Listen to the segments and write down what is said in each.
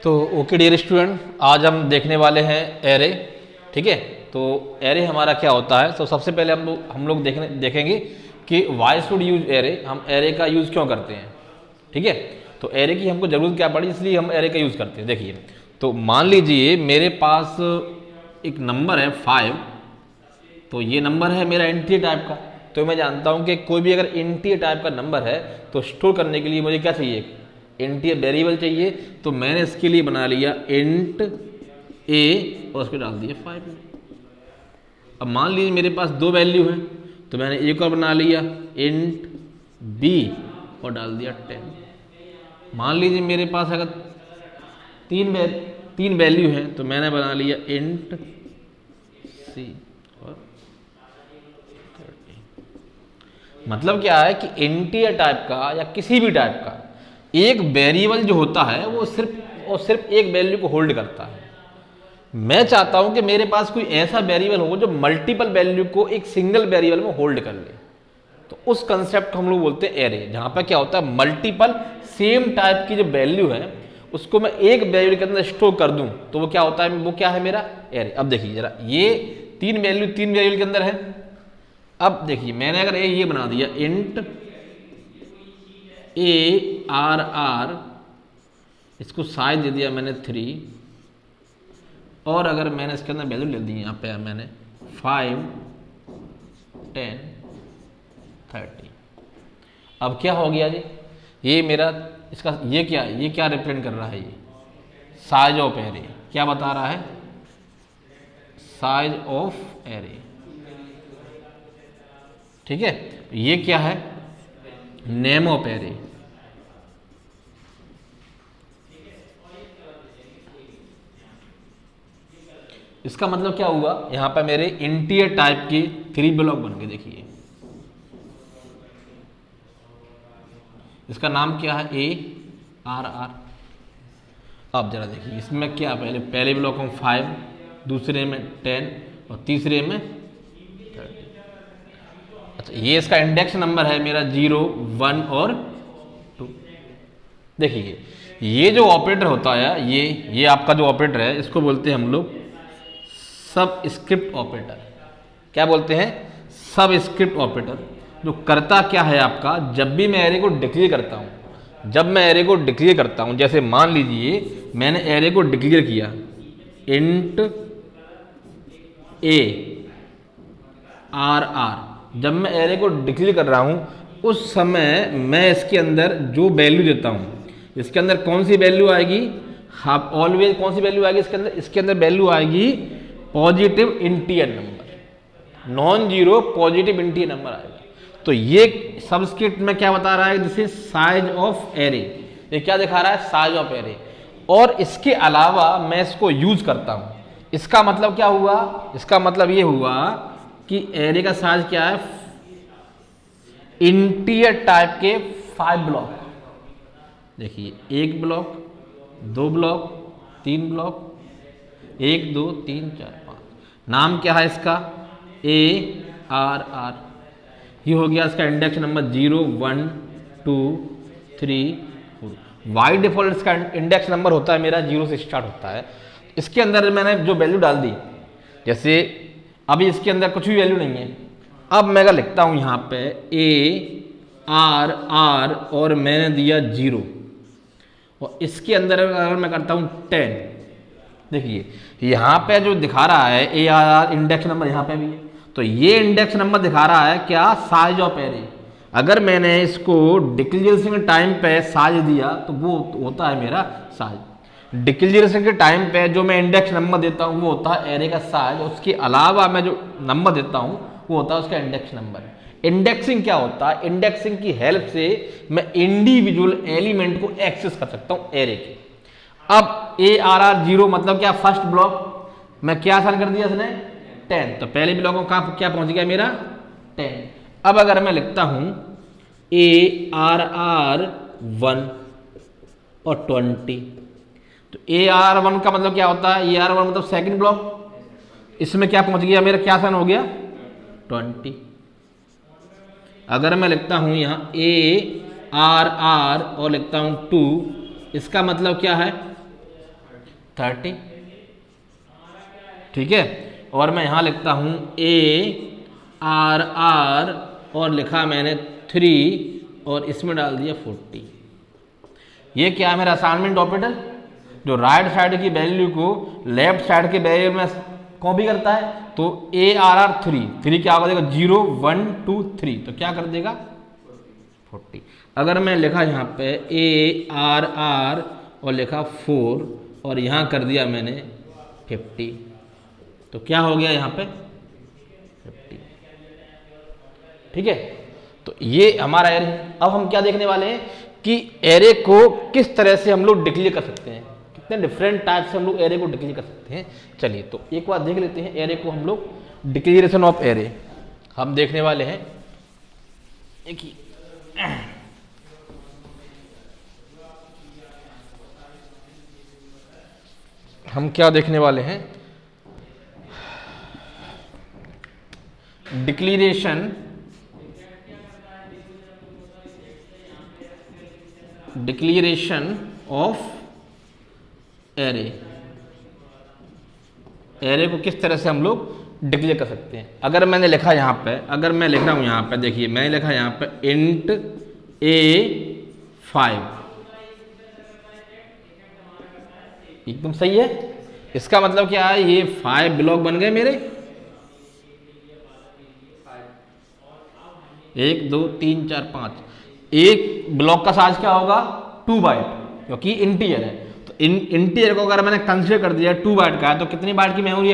तो okay dear student, आज हम देखने वाले हैं एरे। ठीक है, तो एरे हमारा क्या होता है। तो सबसे पहले हम लोग देखेंगे कि वाई शुड यूज एरे, हम एरे का यूज़ क्यों करते हैं। ठीक है, तो एरे की हमको ज़रूरत क्या पड़ी, इसलिए हम एरे का यूज़ करते हैं। देखिए, तो मान लीजिए मेरे पास एक नंबर है 5, तो ये नंबर है मेरा इंटीजर टाइप का। तो मैं जानता हूँ कि कोई भी अगर इंटीजर टाइप का नंबर है तो स्टोर करने के लिए मुझे क्या चाहिए, इंटीजर वेरिएबल चाहिए। तो मैंने इसके लिए बना लिया इंट ए और उस पर डाल दिया 5। अब मान लीजिए मेरे पास 2 वैल्यू हैं, तो मैंने एक और बना लिया इंट बी और डाल दिया 10। मान लीजिए मेरे पास अगर 3 वैल्यू हैं, तो मैंने बना लिया इंट सी और 30। मतलब क्या है कि इंटीजर टाइप का या किसी भी टाइप का एक वेरिएबल जो होता है वो सिर्फ एक वैल्यू को होल्ड करता है। मैं चाहता हूं कि मेरे पास कोई ऐसा वेरिएबल हो जो मल्टीपल वैल्यू को एक सिंगल वेरिएबल में होल्ड कर ले। तो उस कंसेप्ट को हम लोग बोलते हैं एरे, जहां पर क्या होता है मल्टीपल सेम टाइप की जो वैल्यू है उसको मैं एक वेरिएबल के अंदर स्टोर कर दूं, तो वो क्या होता है, वो क्या है मेरा एरे। अब देखिए जरा, ये 3 वेरिएबल के अंदर है। अब देखिए मैंने अगर ये बना दिया इंट ए आर आर, इसको साइज दे दिया मैंने 3, और अगर मैंने इसके अंदर वैल्यू ले दी यहाँ पे मैंने 5, 10, 30। अब क्या हो गया जी, ये मेरा इसका ये क्या रिप्रेजेंट कर रहा है, ये साइज ऑफ एरे क्या बता रहा है, साइज ऑफ एरे। ठीक है, ये क्या है, नेम ऑफ एरे। इसका मतलब क्या हुआ, यहां पर मेरे इंटीजर टाइप के 3 ब्लॉक बन गए। देखिए इसका नाम क्या है, ए आर आर। अब जरा देखिए इसमें क्या, पहले ब्लॉक में 5, दूसरे में 10 और तीसरे में 30। अच्छा, ये इसका इंडेक्स नंबर है मेरा 0, 1 और 2। देखिए ये जो ऑपरेटर होता है, ये आपका जो ऑपरेटर है, इसको बोलते हैं हम लोग सब स्क्रिप्ट ऑपरेटर। क्या बोलते हैं, सब स्क्रिप्ट ऑपरेटर। जो करता क्या है आपका, जब भी मैं एरे को डिक्लेयर करता हूं, जैसे मान लीजिए मैंने एरे को डिक्लेयर किया इंट ए आर आर। जब मैं एरे को डिक्लेयर कर रहा हूं उस समय मैं इसके अंदर जो वैल्यू देता हूं, इसके अंदर कौन सी वैल्यू आएगी, हाँ ऑलवेज कौन सी वैल्यू आएगी इसके अंदर वैल्यू आएगी positive integer number, non zero positive integer number आएगा। तो ये सबस्क्रिप्ट में क्या बता रहा है, this is size of array. ये क्या दिखा रहा है, साइज ऑफ एरे। और इसके अलावा मैं इसको यूज करता हूं, इसका मतलब क्या हुआ, इसका मतलब ये हुआ कि एरे का साइज क्या है, इंटीजर टाइप के 5 ब्लॉक। देखिए 1 ब्लॉक, 2 ब्लॉक, 3 ब्लॉक, 1 2 3 4 5। नाम क्या है इसका, ए आर आर। ये हो गया इसका इंडेक्स नंबर 0, 1, 2, 3, 4। बाई डिफॉल्ट इसका इंडेक्स नंबर होता है मेरा 0 से स्टार्ट होता है। इसके अंदर मैंने जो वैल्यू डाल दी, जैसे अभी इसके अंदर कुछ भी वैल्यू नहीं है। अब मैं अगर लिखता हूं यहां पे ए आर आर और मैंने दिया 0, और इसके अंदर अगर मैं करता हूं 10, देखिए यहां पे जो दिखा रहा है A R R index number, यहां पे भी है। तो ये इंडेक्स नंबर दिखा रहा है क्या, साइज ऑफ एरे। अगर मैंने इसको डिक्लेरेशन के टाइम पे साइज दिया तो वो होता है मेरा साइज। डिक्लेरेशन के टाइम पे जो मैं इंडेक्स नंबर देता हूं वो होता है एरे का साइज। उसके अलावा मैं जो नंबर देता हूं वो होता है उसका इंडेक्स नंबर। इंडेक्सिंग क्या होता है, इंडेक्सिंग की हेल्प से मैं इंडिविजुअल एलिमेंट को एक्सेस कर सकता हूं एरे के। अब ए आर आर 0 मतलब क्या, फर्स्ट ब्लॉक मैं क्या आसान कर दिया इसने, 10। तो पहले ब्लॉक में क्या पहुंच गया मेरा 10। अब अगर मैं लिखता हूं ए आर आर 1 और 20, तो ए आर 1 का मतलब क्या होता है, ए आर 1 मतलब सेकंड ब्लॉक। इसमें क्या पहुंच गया मेरा, क्या आसान हो गया 20। अगर मैं लिखता हूं यहां ए आर आर और लिखता हूं 2, इसका मतलब क्या है 30, ठीक है। और मैं यहाँ लिखता हूँ ARR और लिखा मैंने 3 और इसमें डाल दिया 40। ये क्या है मेरा असाइनमेंट ऑपरेटर, जो राइट साइड की वैल्यू को लेफ्ट साइड के वैल्यू में कॉपी करता है। तो ARR 3 क्या होगा, देखो 0 1 2 3, तो क्या कर देगा 40। अगर मैं लिखा यहाँ पे ARR और लिखा 4 और यहाँ कर दिया मैंने 50, तो क्या हो गया यहाँ पे 50, ठीक है। तो ये हमारा एरे है। अब हम क्या देखने वाले हैं कि एरे को किस तरह से हम लोग डिक्लेयर कर सकते हैं, कितने डिफरेंट टाइप से हम लोग एरे को डिक्लेयर कर सकते हैं। चलिए तो एक बार देख लेते हैं एरे को हम लोग, डिक्लेरेशन ऑफ एरे हम देखने वाले हैं। एक ही हम क्या देखने वाले हैं, डिक्लेरेशन ऑफ एरे। एरे को किस तरह से हम लोग डिक्लेयर कर सकते हैं। अगर मैंने लिखा यहाँ पे, अगर मैं लिख रहा हूँ यहाँ पे, देखिए मैंने लिखा यहाँ पे int A5, एकदम सही है। इसका मतलब क्या है, ये 5 ब्लॉक बन गए मेरे, 1 2 3 4 5। एक ब्लॉक का साइज क्या होगा 2 बाइट, क्योंकि इंटीजर है। तो इंटीजर को अगर मैंने कंसीडर कर दिया 2 बाइट का है, तो कितनी बाइट की मेमोरी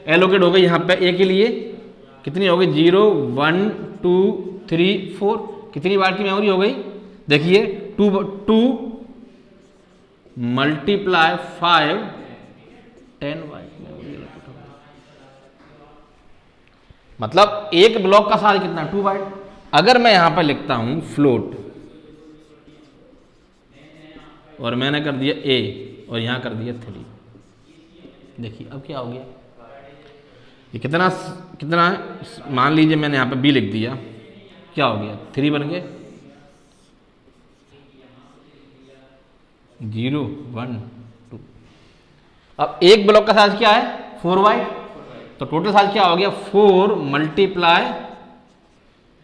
एलोकेट हो गई यहाँ पे ए के लिए, कितनी हो गई 0 1 2 3 4, कितनी बाइट की मेमोरी हो गई, देखिए 2 मल्टीप्लाई 5 10 बाइट मेमोरी एलोकेट हो गई। मतलब एक ब्लॉक का साइज कितना 2 बाइट। अगर मैं यहां पर लिखता हूं फ्लोट और मैंने कर दिया A और यहां कर दिया 3, देखिए अब क्या हो गया, ये कितना कितना है, मान लीजिए मैंने यहां पे B लिख दिया, क्या हो गया 3 बन गए, 0 1 2। अब एक ब्लॉक का साइज क्या है 4 बाइट, तो टोटल साइज क्या हो गया 4 मल्टीप्लाई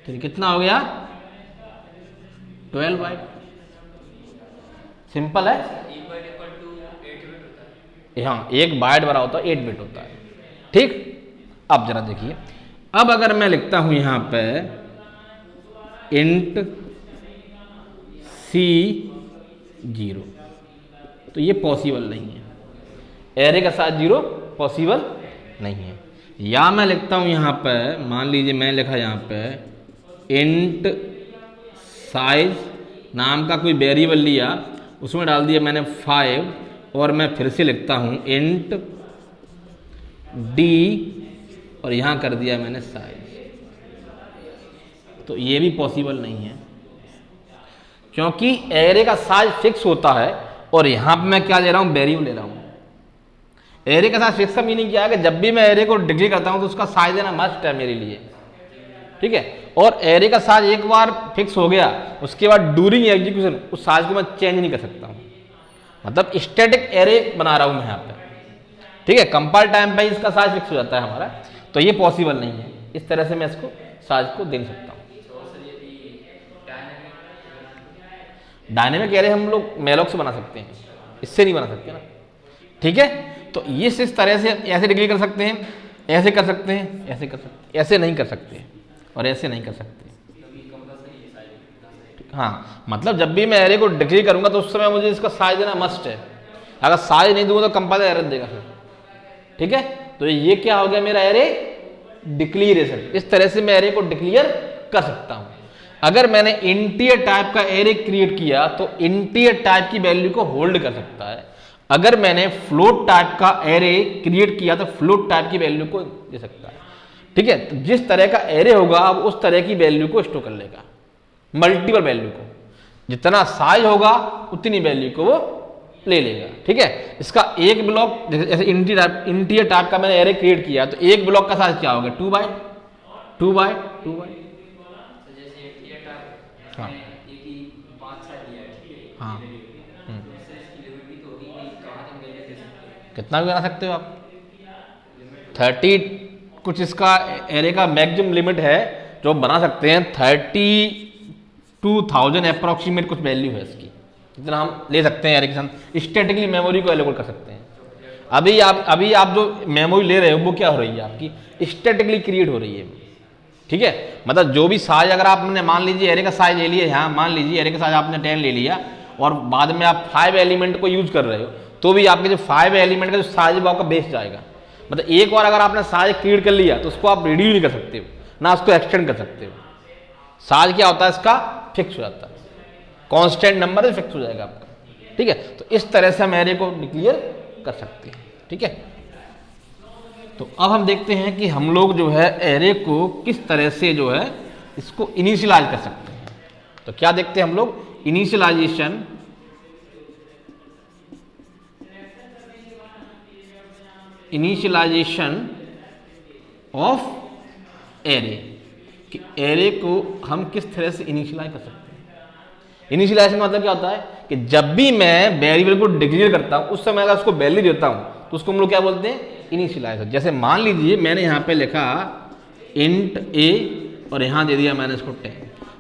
3, कितना हो गया 12 बाइट। सिंपल है, हाँ एक बाइट बड़ा होता है 8 बिट होता है, ठीक। अब जरा देखिए, अब अगर मैं लिखता हूं यहां पे int C0, तो ये पॉसिबल नहीं है, एरे का साइज 0 पॉसिबल नहीं है। या मैं लिखता हूं यहां पे, मान लीजिए मैं लिखा यहां पे int साइज नाम का कोई वेरिएबल लिया, उसमें डाल दिया मैंने 5 और मैं फिर से लिखता हूं int d और यहां कर दिया मैंने साइज, तो ये भी पॉसिबल नहीं है, क्योंकि एरे का साइज फिक्स होता है और यहां पे मैं क्या ले रहा हूं वेरिएबल ले रहा हूं। एरे का साइज फिक्स का मीनिंग क्या है कि जब भी मैं एरे को डिक्लेयर करता हूं तो उसका साइज देना मस्ट है मेरे लिए, ठीक है। और एरे का साइज एक बार फिक्स हो गया, उसके बाद ड्यूरिंग एग्जीक्यूशन उस साइज को मैं चेंज नहीं कर सकता हूं, मतलब स्टैटिक एरे बना रहा हूं मैं यहाँ पे, ठीक है। कंपाइल टाइम पे इसका साइज फिक्स हो जाता है हमारा, तो ये पॉसिबल नहीं है, इस तरह से मैं इसको साइज को दे नहीं सकता हूँ। डायनेमिक एरे हम लोग मेलॉक से बना सकते हैं, इससे नहीं बना सकते ना, ठीक है। तो ये इस तरह से ऐसे डिक्लेयर कर सकते हैं, ऐसे कर सकते हैं, ऐसे कर सकते हैं, ऐसे नहीं कर सकते और ऐसे नहीं कर सकते। हाँ, मतलब जब भी मैं एरे को डिक्लेयर करूंगा तो उस समय मुझे इसका साइज देना मस्ट है, अगर साइज नहीं दूंगा तो कंपाइलर एरर देगा फिर, ठीक है। तो ये क्या हो गया मेरा एरे डिक्लेरेशन, इस तरह से मैं एरे को डिक्लेयर कर सकता हूं। अगर मैंने इंटीजर टाइप का एरे क्रिएट किया तो इंटीजर टाइप की वैल्यू को होल्ड कर सकता है, अगर मैंने फ्लोट टाइप का एरे क्रिएट किया तो फ्लोट टाइप की वैल्यू को दे सकता है, ठीक है। तो जिस तरह का एरे होगा अब उस तरह की वैल्यू को स्टोर कर लेगा, मल्टीपल वैल्यू को, जितना साइज होगा उतनी वैल्यू को वो ले लेगा, ठीक है। इसका एक ब्लॉक जैसे इंटीजर टाइप का मैंने एरे क्रिएट किया तो एक ब्लॉक का साइज क्या होगा 2 बाइट 2 बाइट 2 बाइट, हाँ हाँ कितना भी बना सकते हो आप। 30 कुछ इसका एरे का मैक्सिमम लिमिट है जो बना सकते हैं, 32,000 अप्रॉक्सीमेट कुछ वैल्यू है इसकी, जितना हम ले सकते हैं एरे के साथ स्टैटिकली मेमोरी को एलोकेट कर सकते हैं। अभी आप जो मेमोरी ले रहे हो वो क्या हो रही है आपकी, स्टैटिकली क्रिएट हो रही है, ठीक है। मतलब जो भी साइज अगर आपने मान लीजिए एरे का साइज ले लिया, यहाँ मान लीजिए एरे का साइज आपने 10 ले लिया और बाद में आप 5 एलिमेंट को यूज कर रहे हो, तो भी आपके जो 5 एलिमेंट का जो साइज है वो आपका बेस जाएगा। मतलब एक बार अगर आपने साइज क्रिएट कर लिया तो उसको आप रिड्यूस नहीं कर सकते हो, ना उसको एक्सटेंड कर सकते हो। साइज क्या होता है इसका, फिक्स हो जाता है, कांस्टेंट नंबर है, फिक्स हो जाएगा आपका, ठीक है। तो इस तरह से हम एरे को डिक्लेयर कर सकते हैं, ठीक है। तो अब हम देखते हैं कि हम लोग जो है एरे को किस तरह से जो है इसको इनिशियलाइज कर सकते हैं। तो क्या देखते हैं हम लोग, इनिशियलाइजेशन ऑफ एरे, कि एरे को हम किस तरह से इनिशियलाइज कर सकते हैं। इनिशियलाइजेशन मतलब क्या होता है कि जब भी मैं वेरिएबल को डिक्लेयर करता हूं उस समय अगर उसको वैल्यू देता हूं तो उसको हम लोग क्या बोलते हैं, इनिशियलाइजर। जैसे मान लीजिए मैंने यहाँ पे लिखा इंट ए और यहाँ दे दिया मैंने इसको 10,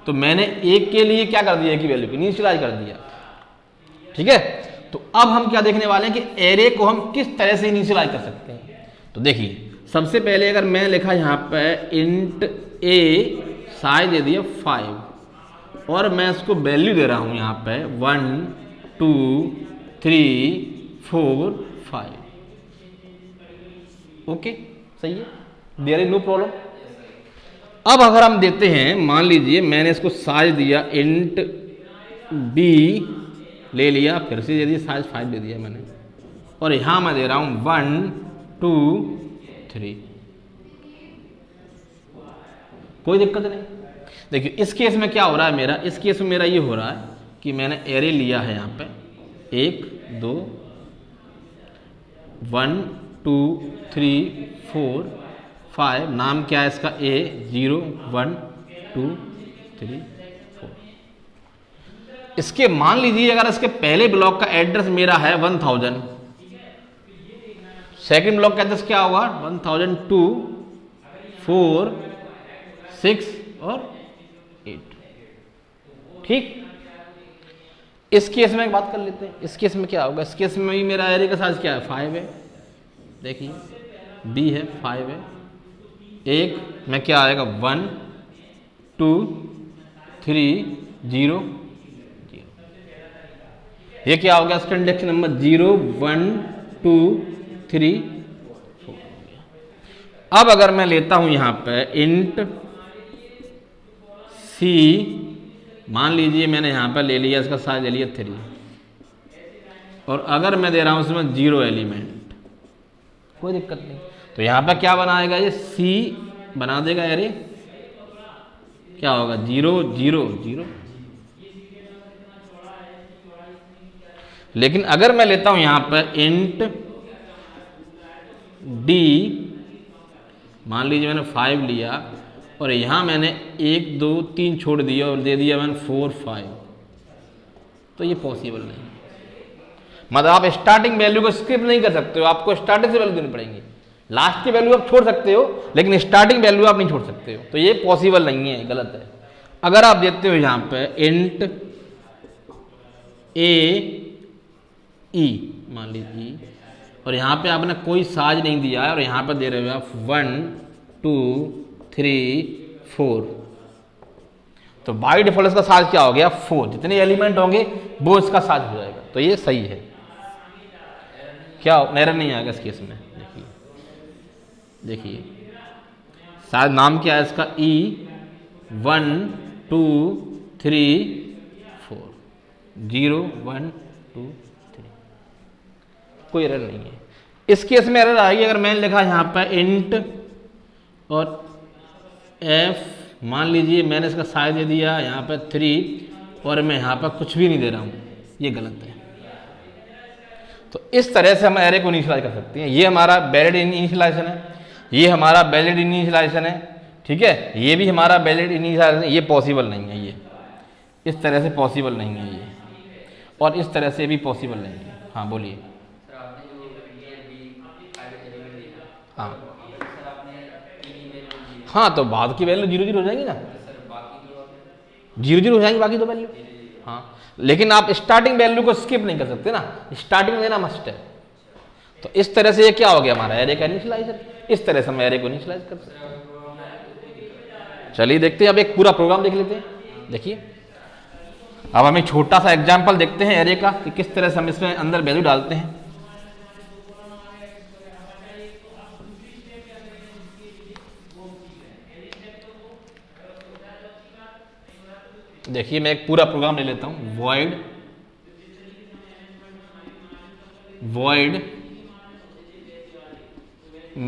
तो मैंने ए के लिए क्या कर दिया की वैल्यू इनिशियलाइज कर दिया, ठीक है। तो अब हम क्या देखने वाले हैं कि एरे को हम किस तरह से इनिशियलाइज कर सकते हैं। तो देखिए सबसे पहले अगर मैं लिखा यहाँ पे इंट ए साइज दे दिया 5 और मैं इसको वैल्यू दे रहा हूँ यहाँ पे 1 2 3 4 5, ओके सही है, देयर इज नो प्रॉब्लम। अब अगर हम देते हैं, मान लीजिए मैंने इसको साइज दिया इंट बी ले लिया, फिर से दे दिया साइज 5 दे दिया मैंने, और यहां मैं दे रहा हूं 1 2 3, कोई दिक्कत नहीं। देखिए इस केस में क्या हो रहा है मेरा, इस केस में मेरा ये हो रहा है कि मैंने एरे लिया है यहाँ पे 1 2 1 2 3 4 5, नाम क्या है इसका ए 0 1 2 3 4। इसके मान लीजिए अगर इसके पहले ब्लॉक का एड्रेस मेरा है 1000, सेकंड ब्लॉक का एड्रेस क्या होगा 1002 4 6 और 8, ठीक। इस केस में एक बात कर लेते हैं, इस केस में क्या होगा, इस केस में भी मेरा एरे का साइज क्या है 5 है, देखिए बी है 5 है, एक में क्या आएगा 1 2 3 0 0, ये क्या हो गया इसका इंडेक्स नंबर 0 1 2 3 4 हो गया। अब अगर मैं लेता हूं यहां पे इंट सी, मान लीजिए मैंने यहां पर ले लिया, इसका साइज ले लिया 3, और अगर मैं दे रहा हूं उसमें 0 एलिमेंट, कोई दिक्कत नहीं। तो यहां पर क्या बनाएगा, ये सी बना देगा एरे, क्या होगा 0 0 0। लेकिन अगर मैं लेता हूं यहां पर इंट डी, मान लीजिए मैंने 5 लिया और यहां मैंने 1 2 3 छोड़ दिया और दे दिया मैंने 4 5, तो ये पॉसिबल नहीं। मतलब आप स्टार्टिंग वैल्यू को स्किप नहीं कर सकते हो, आपको स्टार्टिंग से वैल्यू देनी पड़ेंगी। लास्ट की वैल्यू आप छोड़ सकते हो लेकिन स्टार्टिंग वैल्यू आप नहीं छोड़ सकते हो, तो ये पॉसिबल नहीं है, गलत है। अगर आप देते हो यहां पे इंट ए ई, मान लीजिए, और यहां पे आपने कोई साइज नहीं दिया है और यहां पे दे रहे हो आप 1 2 3 4, तो बाई डिफॉल्ट इसका साइज क्या हो गया 4, जितने एलिमेंट होंगे वो इसका साइज हो जाएगा, तो ये सही है। क्या एरर नहीं आएगा इस केस में। देखिए शायद नाम क्या है इसका ई 1 2 3 4 0 1 2 3, कोई एरर नहीं है। इस केस में एरर आएगी अगर मैंने लिखा यहाँ पर इंट और एफ, मान लीजिए मैंने इसका साइज दे दिया यहाँ पर 3 और मैं यहाँ पर कुछ भी नहीं दे रहा हूँ, ये गलत है। तो इस तरह से हम एरे को इनिशियलाइज कर सकते हैं। ये हमारा वैलिड इनिशियलाइजेशन है, ये हमारा वैलिड इनिशियलाइजेशन है, ठीक है, ये भी हमारा वैलिड इनिशियलाइजेशन। ये पॉसिबल नहीं है, ये इस तरह से पॉसिबल नहीं है ये, और इस तरह से भी पॉसिबल नहीं है। हाँ बोलिए। हाँ हाँ, तो बाद की वैल्यू 0 0 हो जाएंगी ना, 0 0 हो जाएंगी बाकी दो वैल्यू। हाँ, लेकिन आप स्टार्टिंग वैल्यू को स्किप नहीं कर सकते ना, स्टार्टिंग में देना मस्ट है। तो इस तरह से ये क्या हो गया हमारा एरे का इनिशियलाइजर। इस तरह से हम एरे को इनिशियलाइज कर सकते हैं। चलिए देखते हैं, अब एक पूरा प्रोग्राम देख लेते हैं। देखिए अब हम एक छोटा सा एग्जांपल देखते हैं एरे का कि किस तरह से हम इसमें अंदर वैल्यू डालते हैं। देखिए मैं एक पूरा प्रोग्राम ले लेता हूं, void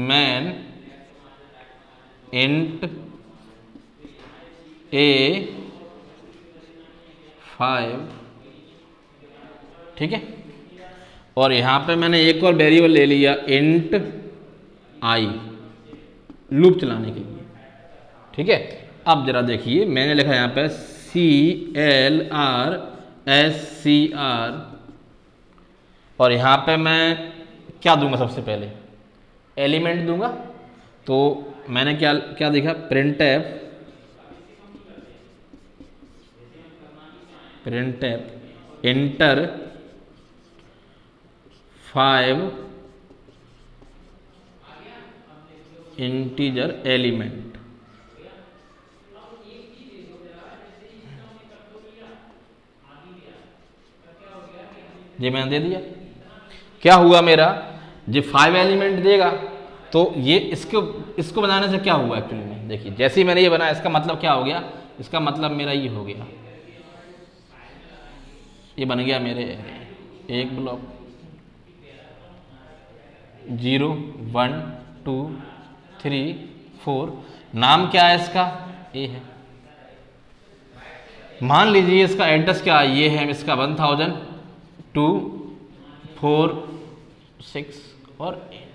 main int a5, ठीक है। और यहां पे मैंने एक और वेरिएबल ले लिया int i, लूप चलाने के लिए, ठीक है। अब जरा देखिए मैंने लिखा यहां पे CLRSCR, और यहां पे मैं क्या दूंगा, सबसे पहले एलिमेंट दूंगा। तो मैंने क्या क्या देखा, printf enter 5 इंटीजर एलिमेंट। ये मैंने दे दिया। क्या हुआ मेरा, जो 5 एलिमेंट देगा तो ये इसको बनाने से क्या हुआ एक्चुअली में, देखिए जैसे ही मैंने ये बनाया इसका मतलब क्या हो गया, इसका मतलब मेरा ये हो गया, ये बन गया मेरे एक ब्लॉक 0 1 2 3 4। नाम क्या है इसका, ए है। मान लीजिए इसका एड्रेस क्या है, ये है इसका 1000 2 4 6 और 8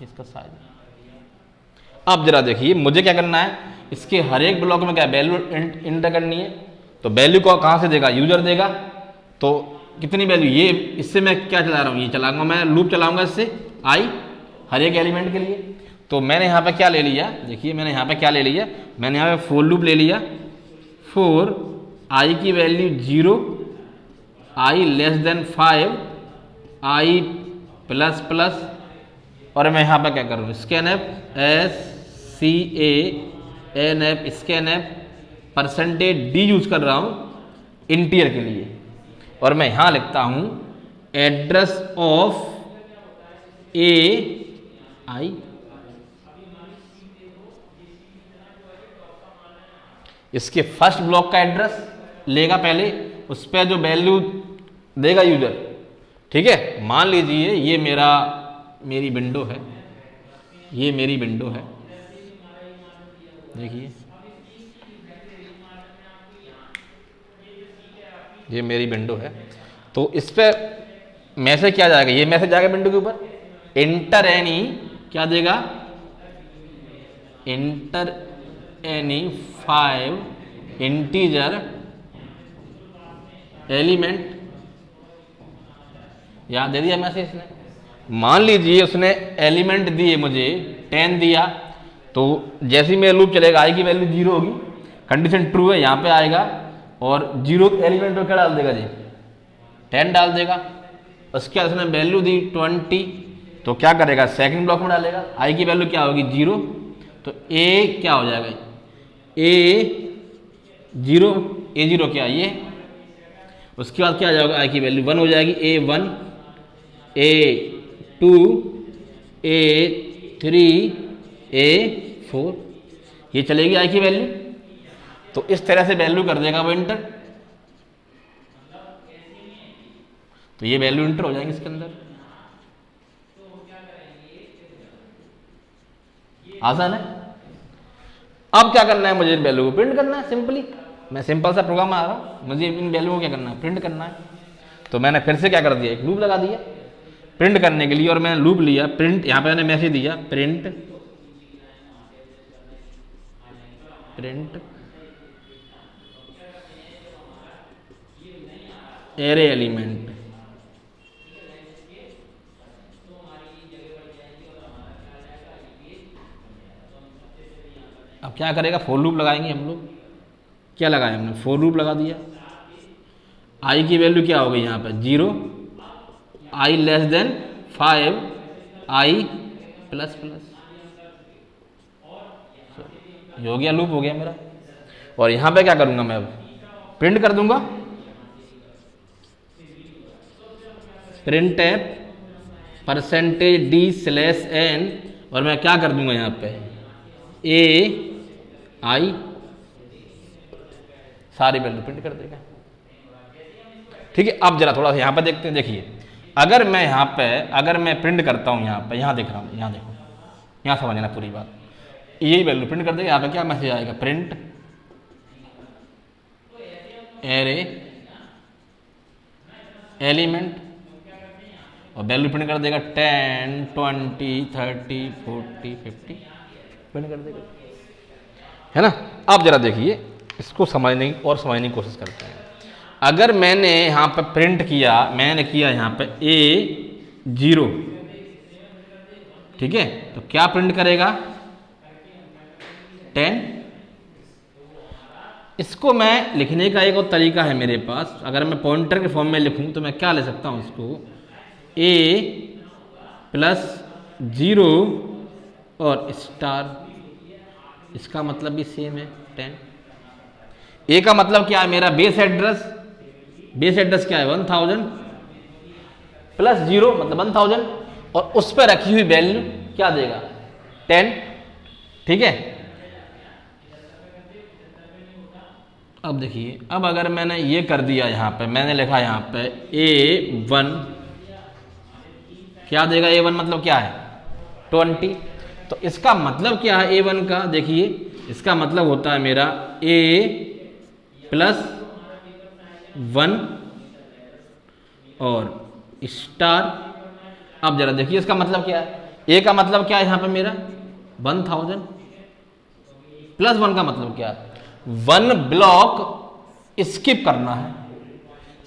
इसका साइज। अब जरा देखिए मुझे क्या करना है, इसके हर एक ब्लॉक में क्या वैल्यू इंटर करनी है। तो वैल्यू को कहाँ से देगा, यूजर देगा। तो कितनी वैल्यू, ये इससे मैं क्या चला रहा हूँ, ये चलाऊंगा मैं लूप चलाऊंगा इससे आई हर एक एलिमेंट के लिए। तो मैंने यहाँ पे क्या ले लिया, देखिए मैंने यहाँ पे क्या ले लिया, मैंने यहाँ पे फोर लूप ले लिया। फोर आई की वैल्यू 0, आई लेस देन 5, आई प्लस प्लस, और मैं यहाँ पे क्या करूँ, scanf SCANF scanf %d use कर रहा हूँ इंटीजर के लिए। और मैं यहाँ लिखता हूँ एड्रेस ऑफ AI। इसके फर्स्ट ब्लॉक का एड्रेस लेगा पहले, उस पर जो वैल्यू देगा यूजर, ठीक है। मान लीजिए ये मेरी विंडो है, ये मेरी विंडो है, देखिए ये मेरी विंडो है। तो इस पर मैसेज क्या जाएगा, ये मैसेज जाएगा विंडो के ऊपर, इंटर एनी क्या देगा, इंटर एनी 5 इंटीजर एलिमेंट। याद दे दिया मैसेज इसने। मान लीजिए उसने एलिमेंट दिए मुझे 10 दिया, तो जैसे ही मेरा लूप चलेगा आई की वैल्यू 0 होगी, कंडीशन ट्रू है, यहाँ पे आएगा और 0 एलिमेंट को क्या डाल देगा जी, 10 डाल देगा। उसके बाद उसने वैल्यू दी 20, तो क्या करेगा, सेकंड ब्लॉक में डालेगा, आई की वैल्यू क्या होगी 0, तो ए क्या हो जाएगा, A0 क्या ये। उसके बाद क्या आ जाएगा, आई की वैल्यू 1 हो जाएगी, A1 A2 A3 A4, ये चलेगी आई की वैल्यू। तो इस तरह से वैल्यू कर देगा वो इंटर, तो ये वैल्यू इंटर हो जाएगी इसके अंदर। आसान है। अब क्या करना है, मुझे इन वैल्यू को प्रिंट करना है सिंपली। मैं सिंपल सा प्रोग्राम आ रहा हूं, मुझे इन वैल्यू को क्या करना है, प्रिंट करना है। तो मैंने फिर से क्या कर दिया, एक लूप लगा दिया प्रिंट करने के लिए, और मैंने लूप लिया प्रिंट, यहां पे मैंने मैसेज दिया प्रिंट एरे एलिमेंट। अब क्या करेगा, फॉर लूप लगाएंगे हम लोग। क्या लगाया हमने, फॉर लूप लगा दिया। आई की वैल्यू क्या हो गई यहाँ पे 0, आई लेस देन 5, आई प्लस प्लस, ये हो गया, लूप हो गया मेरा। और यहाँ पे क्या करूँगा मैं, अब प्रिंट कर दूंगा, प्रिंट एफ %d/n, और मैं क्या कर दूंगा यहाँ पे ए आई, सारी वैल्यू प्रिंट कर देगा। ठीक है, अब जरा थोड़ा सा यहाँ पे देखते हैं। देखिए, अगर मैं यहाँ पे, अगर मैं प्रिंट करता हूँ यहाँ पे, यहाँ देख रहा हूँ, यहाँ देखो, यहाँ समझना पूरी बात, यही वैल्यू प्रिंट कर देगा। यहाँ पे क्या मैसेज आएगा, प्रिंट एरे एलिमेंट, और वैल्यू प्रिंट कर देगा 10, 20, 30, 40, 50 प्रिंट कर देगा, है ना। अब जरा देखिए, इसको समझने की कोशिश करते हैं। अगर मैंने यहाँ पे प्रिंट किया, मैंने किया यहाँ पे A0, ठीक है, तो क्या प्रिंट करेगा 10। इसको मैं लिखने का एक और तरीका है मेरे पास। अगर मैं पॉइंटर के फॉर्म में लिखूं तो मैं क्या ले सकता हूं इसको, A+0 और स्टार, इसका मतलब भी सेम है 10। ए का मतलब क्या है मेरा, बेस एड्रेस, बेस एड्रेस क्या है 1000 + 0 मतलब 1000, और उस पर रखी हुई वैल्यू क्या देगा 10, ठीक है। अब देखिए, अब अगर मैंने ये कर दिया, यहाँ पे मैंने लिखा यहाँ पे A1, क्या देगा A1 मतलब क्या है 20, तो इसका मतलब क्या है A1 का, देखिए इसका मतलब होता है मेरा A+1 और स्टार। अब जरा देखिए इसका मतलब क्या है, A का मतलब क्या है यहाँ पे मेरा 1000, +1 का मतलब क्या है 1 ब्लॉक स्किप करना है,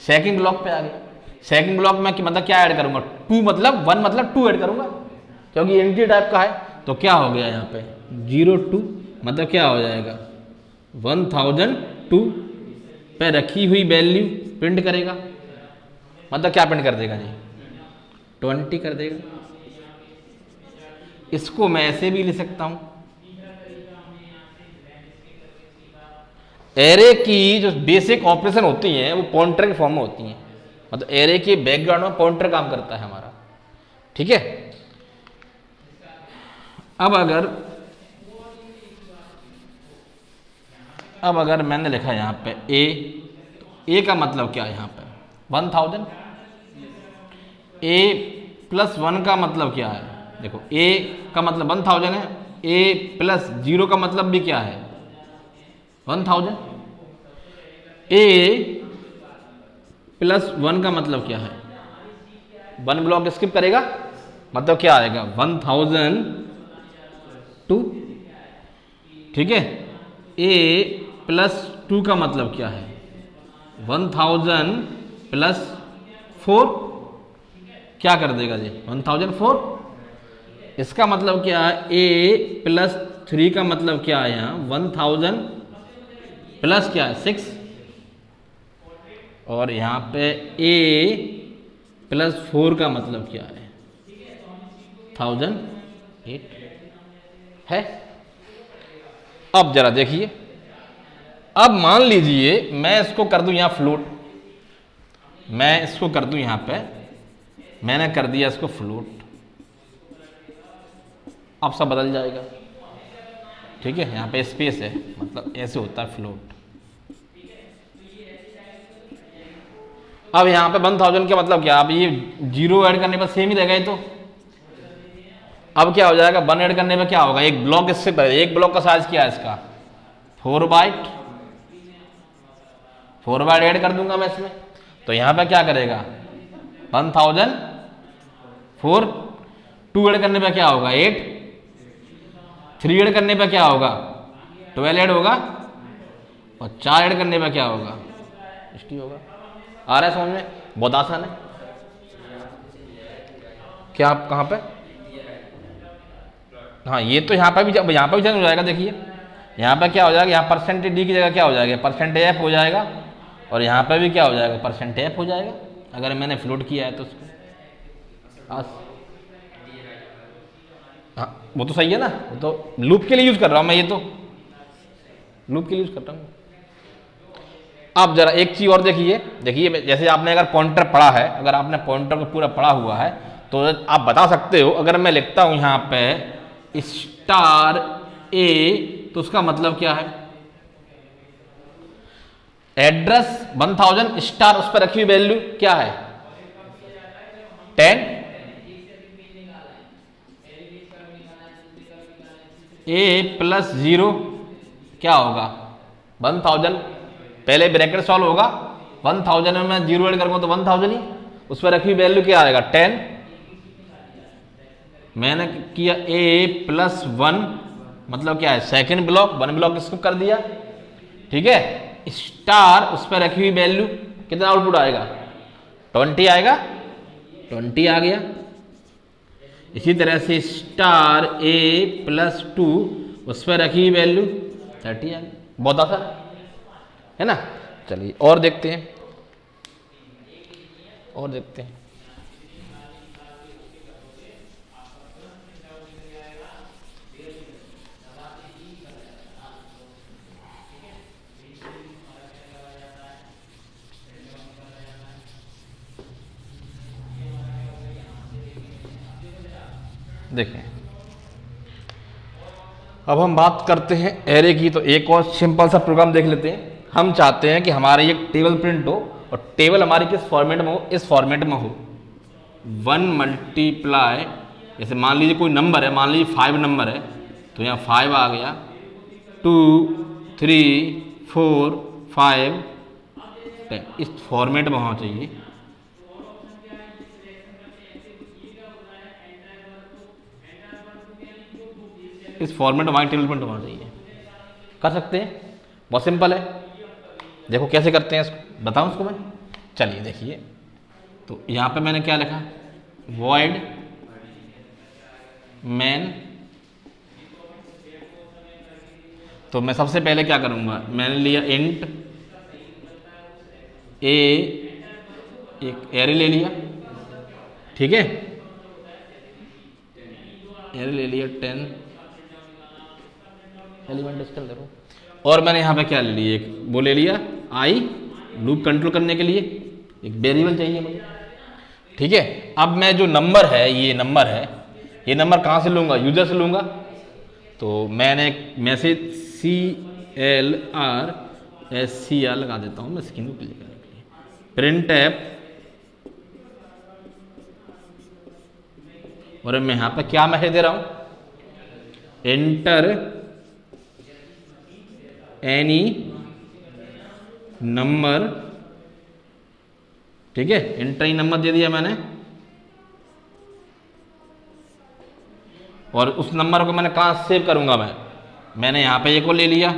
सेकंड ब्लॉक पे आ गया। सेकंड ब्लॉक में मतलब क्या ऐड करूंगा 2, मतलब 1 मतलब 2 ऐड करूंगा, क्योंकि एंटी टाइप का है। तो क्या हो गया यहाँ पे 02, मतलब क्या हो जाएगा 1002 पे रखी हुई वैल्यू प्रिंट करेगा, मतलब क्या प्रिंट कर देगा जी 20 कर देगा। इसको मैं ऐसे भी लिख सकता हूं, एरे की जो बेसिक ऑपरेशन होती हैं वो पॉइंटर के फॉर्म में होती हैं, मतलब एरे के बैकग्राउंड में पॉइंटर काम करता है हमारा, ठीक है। अब अगर मैंने लिखा यहां पे ए का मतलब क्या है यहाँ पे 1000, A+1 का मतलब क्या है, देखो A का मतलब 1000 है, A+0 का मतलब भी क्या है 1000, A+1 का मतलब क्या है 1 ब्लॉक स्किप करेगा, मतलब क्या आएगा 1002, ठीक है। A+2 का मतलब क्या है 1000+4, क्या कर देगा जी 1004। इसका मतलब क्या है A+3 का मतलब क्या है यहाँ 1000 प्लस क्या है 6, और यहाँ पे A+4 का मतलब क्या है 1008 है। अब जरा देखिए, अब मान लीजिए मैं इसको कर दूं यहाँ फ्लोट, मैं इसको कर दूं यहाँ पे, मैंने कर दिया इसको फ्लोट, अब सब बदल जाएगा, ठीक है। यहाँ पे स्पेस है, मतलब ऐसे होता है फ्लोट। अब यहाँ पे 1000 का मतलब क्या, अब ये 0 ऐड करने पर सेम ही रहेगा ये तो। अब क्या हो जाएगा 1 ऐड करने पर क्या होगा, एक ब्लॉक इससे पहले, एक ब्लॉक का साइज क्या है इसका 4 बाइट, 4 बाइट ऐड कर दूंगा मैं इसमें, तो यहाँ पे क्या करेगा 1004, 2 ऐड करने पे क्या होगा 8, 3 ऐड करने पे क्या होगा 12 ऐड होगा, और 4 ऐड करने पे क्या होगा 60 होगा। आ रहा है समझ में, बहुत आसान है। क्या आप कहाँ पे, हाँ ये तो यहाँ पे भी चेंज हो जाएगा, देखिए यहाँ पे क्या हो जाएगा, यहाँ परसेंटेज डी की जगह क्या हो जाएगा, परसेंटेज एफ हो जाएगा, और यहाँ पे भी क्या हो जाएगा, परसेंटेज एफ हो जाएगा, अगर मैंने फ्लोट किया है तो उसको। हाँ वो तो सही है ना, वो तो लूप के लिए यूज कर रहा हूँ मैं, ये तो लूप के लिए यूज कर रहा हूँ। अब जरा एक चीज और देखिए, देखिए जैसे आपने अगर पॉइंटर पढ़ा है, अगर आपने पॉइंटर को पूरा पढ़ा हुआ है तो आप बता सकते हो, अगर मैं लिखता हूं यहाँ पे स्टार ए तो उसका मतलब क्या है, एड्रेस 1000 स्टार उस पर रखी हुई वैल्यू क्या है 10, ए प्लस 0 क्या होगा 1000, पहले ब्रैकेट सॉल्व होगा, 1000 में मैं 0 ऐड करूंगा तो 1000 ही, उस पर रखी वैल्यू क्या आएगा 10, मैंने किया a प्लस 1 मतलब क्या है सेकेंड ब्लॉक, 1 ब्लॉक स्किप कर दिया, ठीक है, स्टार उस पर रखी हुई वैल्यू कितना आउटपुट आएगा 20 आएगा, 20 आ गया। इसी तरह से स्टार a प्लस 2 उस पर रखी हुई वैल्यू 30 आ गई, बहुत आसान है ना। चलिए और देखते हैं, और देखते हैं, देखें अब हम बात करते हैं एरे की, तो एक और सिंपल सा प्रोग्राम देख लेते हैं। हम चाहते हैं कि हमारे ये टेबल प्रिंट हो और टेबल हमारी किस फॉर्मेट में हो, इस फॉर्मेट में हो 1 मल्टीप्लाई, जैसे मान लीजिए कोई नंबर है, मान लीजिए 5 नंबर है तो यहाँ 5 आ गया, 2 3 4 5 10 इस फॉर्मेट में होना चाहिए। इस फॉर्मेट में हमारी टेबल प्रिंट होना चाहिए, कर सकते हैं, बहुत सिंपल है। देखो कैसे करते हैं इसको, बताऊं उसको मैं, चलिए देखिए, तो यहाँ पे मैंने क्या लिखा void main, तो मैं सबसे पहले क्या करूंगा, मैंने लिया int a, एक एरे ले लिया, ठीक है, एरे ले लिया 10 एलिमेंट डिस्टल देखो, और मैंने यहाँ पे क्या ले लिया, एक वो ले लिया आई, लूप कंट्रोल करने के लिए एक वेरिएबल चाहिए मुझे, ठीक है। अब मैं जो नंबर है, ये नंबर है, ये नंबर कहाँ से लूँगा, यूजर से लूँगा, तो मैंने एक मैसेज CLRSCR लगा देता हूँ मैं स्क्रीन को क्लियर करने के लिए, प्रिंट ऐप, और मैं यहाँ पे क्या मैसेज दे रहा हूँ, एंटर एनी नंबर, ठीक है, एंटर एनी नंबर दे दिया मैंने, और उस नंबर को मैंने कहाँ सेव करूंगा, मैंने यहाँ पे एक को ले लिया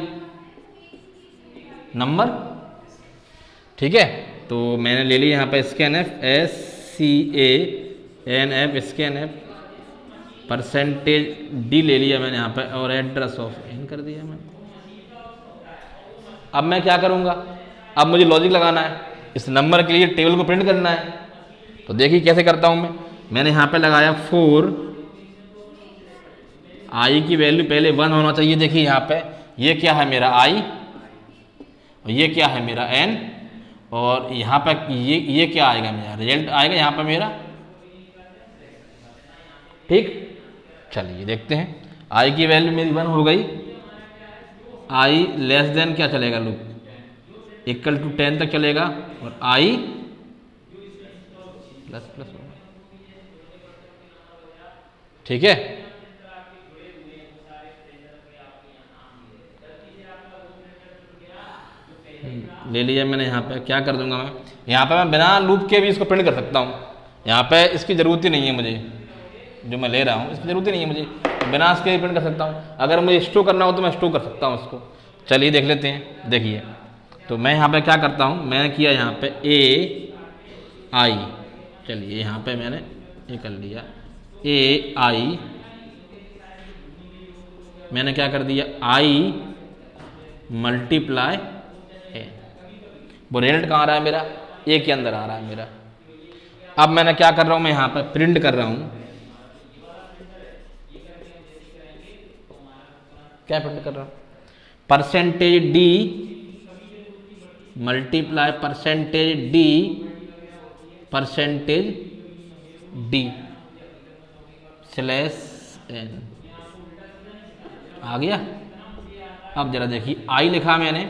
नंबर, ठीक है, तो मैंने ले लिया यहाँ पे ScanF SCANF ScanF %D ले लिया मैंने यहाँ पे, और एड्रेस ऑफ इन कर दिया मैंने। अब मैं क्या करूँगा, अब मुझे लॉजिक लगाना है, इस नंबर के लिए टेबल को प्रिंट करना है, तो देखिए कैसे करता हूँ मैंने यहाँ पे लगाया 4 आई की वैल्यू पहले 1 होना चाहिए, देखिए यहाँ पे ये क्या है मेरा आई, और ये क्या है मेरा n, और यहाँ पे ये क्या आएगा मेरा रिजल्ट आएगा यहाँ पे मेरा, ठीक। चलिए देखते हैं, आई की वैल्यू मेरी 1 हो गई, आई लेस देन क्या चलेगा लूप, इक्वल टू 10 तक चलेगा, और आई प्लस प्लस होगा, ठीक है। ले लिया मैंने, यहाँ पे क्या कर दूंगा मैं, यहाँ पे मैं बिना लूप के भी इसको प्रिंट कर सकता हूँ, यहाँ पे इसकी ज़रूरत ही नहीं है मुझे, जो मैं ले रहा हूँ इसकी ज़रूरत ही नहीं है मुझे, बिना इसके भी प्रिंट कर सकता हूँ, अगर मुझे स्टोर करना हो तो मैं स्टोर कर सकता हूँ उसको। चलिए देख लेते हैं, देखिए तो मैं यहाँ पे क्या करता हूँ, मैंने किया यहाँ पे AI, चलिए यहाँ पे मैंने ये कर लिया AI, मैंने क्या कर दिया आई मल्टीप्लाई एन। वो रिजल्ट कहाँ आ रहा है मेरा, ए के अंदर आ रहा है मेरा। अब मैंने क्या कर रहा हूं, मैं यहां पर प्रिंट कर रहा हूं, क्या प्रिंट कर रहा हूं, percentage d multiply percentage d percentage d slash n. आ गया। अब जरा देखिए आई लिखा मैंने,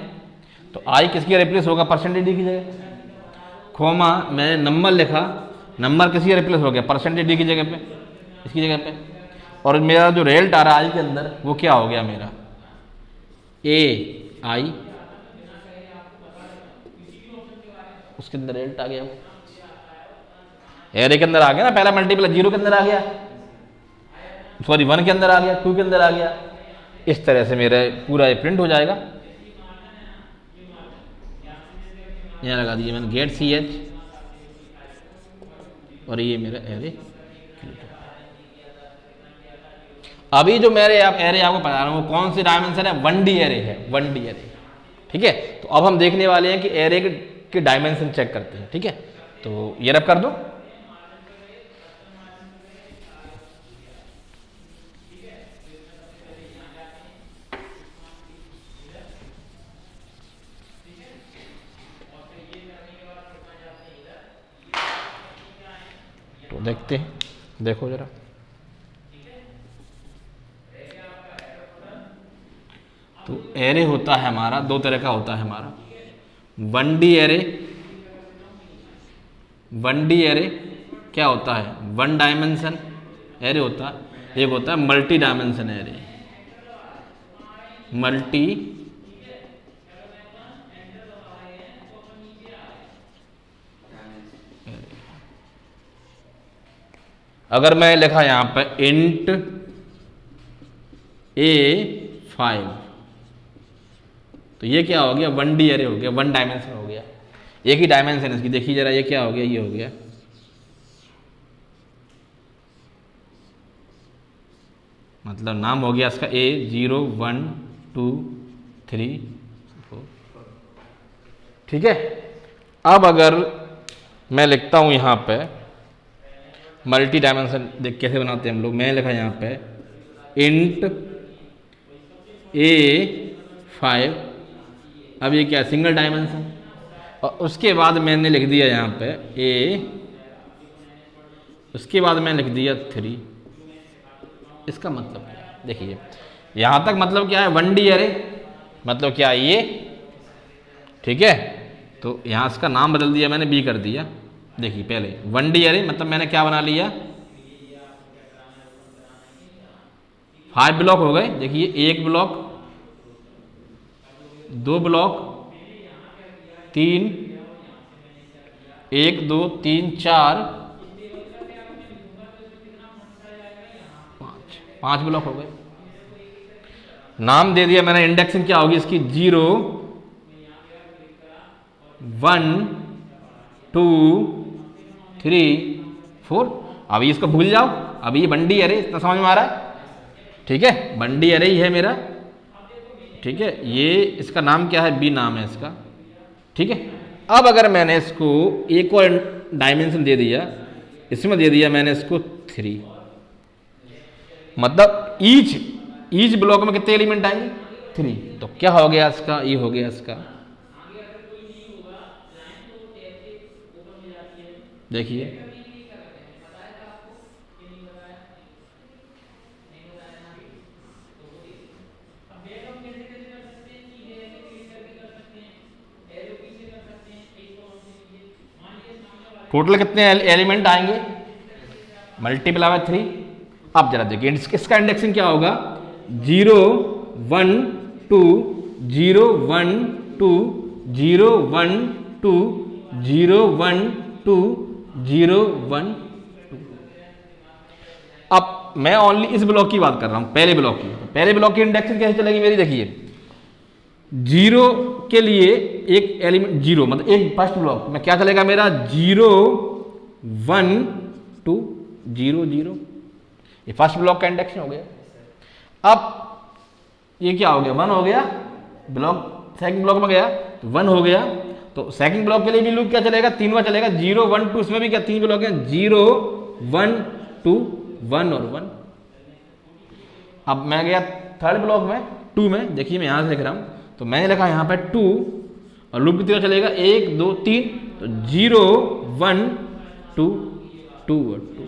तो आई किसकी रिप्लेस होगा, परसेंटेज डी की जगह, खोमा मैंने नंबर लिखा, नंबर किसकी रिप्लेस हो गया, परसेंटेज डी की जगह पे, इसकी जगह पे। और मेरा जो रिजल्ट आ रहा है आई के अंदर वो क्या हो गया मेरा, ए आई, उसके अंदर रिजल्ट आ गया, वो एरे के अंदर आ गया ना, पहला मल्टीपल 0 के अंदर आ गया, सॉरी 1 के अंदर आ गया, 2 के अंदर आ गया। इस तरह से मेरा पूरा ये प्रिंट हो जाएगा। यहाँ लगा दिया मैंने गेट सी एच, और ये मेरा एरे। अभी जो मेरे एरे आपको बता रहा हूं वो कौन सी डायमेंशन है, 1D एरे है, 1D एरे। ठीक है, तो अब हम देखने वाले हैं कि एरे के डायमेंशन चेक करते हैं। ठीक है, तो ये रब कर दो। तो देखते हैं, देखो जरा, तो एरे होता है हमारा दो तरह का होता है हमारा, 1D एरे। 1D एरे क्या होता है, 1 डायमेंशन एरे होता है, एक होता है मल्टी डायमेंशन एरे। मल्टी अगर मैं लिखा यहां पर इंट A5, तो ये क्या हो गया, 1D एरे हो गया, 1 डायमेंशन हो गया, एक ही डायमेंशन इसकी। देखिए जरा ये क्या हो गया, ये हो गया, मतलब नाम हो गया इसका A 0 1 2 3 4। ठीक है, अब अगर मैं लिखता हूं यहां पे मल्टी डायमेंशन, देख कैसे बनाते हैं हम लोग। मैं लिखा यहां पे इंट A5, अब ये क्या, सिंगल डायमेंशन, और उसके बाद मैंने लिख दिया यहाँ पे A, उसके बाद मैंने लिख दिया 3। इसका मतलब क्या है, देखिए यहाँ तक मतलब क्या है, 1D एरे मतलब क्या है ये। ठीक है, तो यहाँ इसका नाम बदल दिया मैंने, B कर दिया। देखिए पहले 1D एरे मतलब मैंने क्या बना लिया, 5 ब्लॉक हो गए। देखिए 1 ब्लॉक, 2 ब्लॉक, 3, 1 2 3 4 5 ब्लॉक हो गए। नाम दे दिया मैंने, इंडेक्सिंग क्या होगी इसकी, 0 1 2 3 4। अभी इसको भूल जाओ, अभी ये 1D एरे, इतना समझ में आ रहा है। ठीक है, 1D एरे ही है मेरा। ठीक है, ये इसका नाम क्या है, B नाम है इसका। ठीक है, अब अगर मैंने इसको एक और डायमेंशन दे दिया, इसमें दे दिया मैंने इसको 3, मतलब ईच ब्लॉक में कितने एलिमेंट आएंगे, 3। तो क्या हो गया इसका, ये हो गया इसका, देखिए टोटल कितने एलिमेंट आएंगे, मल्टीप्लाई बाय 3। अब जरा देखिए इसका इंडेक्सिंग क्या होगा, 0 1 2 0 1 2 0 1 2 0 1 2 0 1 2। अब मैं ओनली इस ब्लॉक की बात कर रहा हूं, पहले ब्लॉक की। पहले ब्लॉक की इंडेक्सिंग कैसे चलेगी मेरी, देखिए 0 के लिए एक एलिमेंट 0, मतलब एक फर्स्ट ब्लॉक में क्या चलेगा मेरा, 0 1 2 0 0, ये फर्स्ट ब्लॉक का इंडेक्शन हो गया। अब ये क्या हो गया, 1 हो गया, ब्लॉक सेकंड ब्लॉक में गया तो 1 हो गया, तो सेकंड ब्लॉक के लिए भी लूप क्या चलेगा, 3 बार चलेगा, 0 1 2, इसमें भी क्या 3 ब्लॉक है, 0 1 2 1 और 1। अब मैं गया थर्ड ब्लॉक में 2 में, देखिए मैं यहां से लिख रहा हूं, तो मैंने लिखा यहां पे 2 और लूप कितना चलेगा 1 2 3, तो 0 1 2 2 और 2।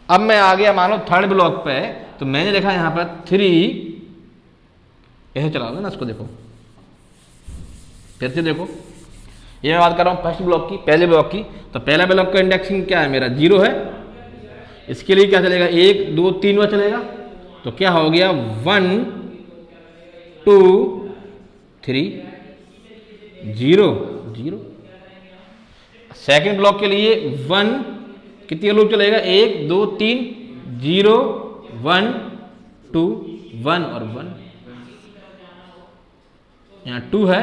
अब मैं आ गया मान लो थर्ड ब्लॉक पे, तो मैंने लिखा यहां पर 3, ऐसे चला दो ना इसको, देखो फिर से देखो, ये मैं बात कर रहा हूं फर्स्ट ब्लॉक की, पहले ब्लॉक की, तो पहला ब्लॉक का इंडेक्सिंग क्या है मेरा 0 है, इसके लिए क्या चलेगा 1 2 3 बार चलेगा, तो क्या हो गया 1 2 3 0 0। सेकेंड ब्लॉक के लिए 1 कितनी लूप चलेगा 1 2 3 0 1 2 1 और 1, यहाँ 2 है,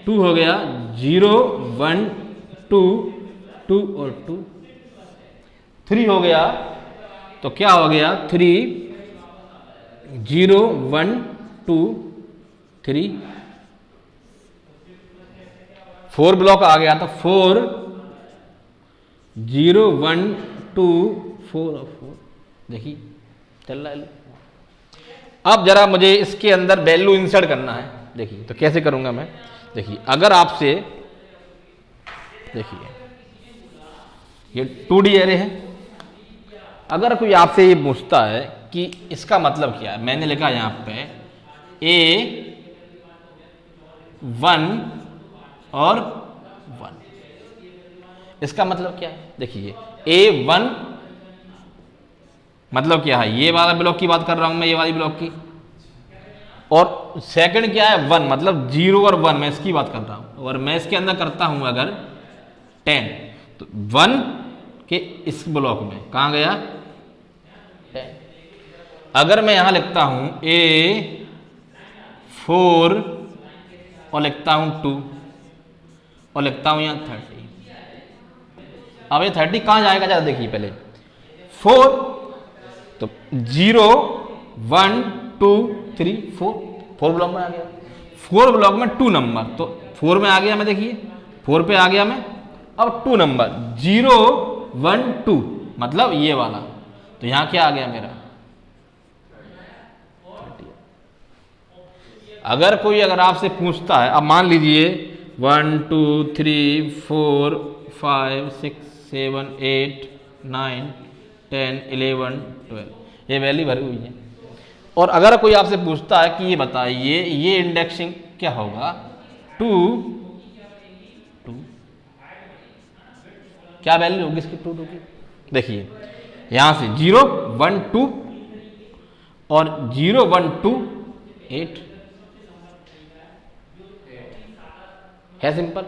2 हो गया 0 1 2 2 और 2, 3 हो गया, तो क्या हो गया 3 0 1 2 3, 4 ब्लॉक आ गया, तो 4 0 1 2 4 और 4, देखिए चल रहा है। अब जरा मुझे इसके अंदर वैल्यू इंसर्ट करना है, देखिए तो कैसे करूंगा मैं, देखिए अगर आपसे, देखिए ये 2D एरे है, अगर कोई आपसे ये पूछता है कि इसका मतलब क्या है, मैंने लिखा यहां पे A1 और 1, इसका मतलब क्या है, देखिए A1 मतलब क्या है, ये वाला ब्लॉक की बात कर रहा हूं मैं, ये वाली ब्लॉक की, और सेकंड क्या है 1 मतलब 0 और 1, मैं इसकी बात कर रहा हूं, और मैं इसके अंदर करता हूं अगर 10, तो 1 के इस ब्लॉक में कहां गया 10। अगर मैं यहां लिखता हूं A4 और लिखता हूं 2 और लिखता हूं यहां 30, अब ये 30 कहां जाएगा जरा देखिए पहले, 4 तो 0 1 2 3 4 ब्लॉक में आ गया, 4 ब्लॉक में 2 नंबर, तो 4 में आ गया मैं, देखिए 4 पे आ गया मैं, अब 2 नंबर 0 1 2 मतलब ये वाला, तो यहां क्या आ गया मेरा 30। अगर कोई अगर आपसे पूछता है, अब मान लीजिए 1 2 3 4 5 6 7 8 9 10 11 12, ये वैल्यू भरी हुई है, और अगर कोई आपसे पूछता है कि ये बताइए ये इंडेक्सिंग क्या होगा 2 2, क्या वैल्यू होगी इसकी 2 2 की, देखिए यहां से 0 1 2 और 0 1 2 8 है, सिंपल,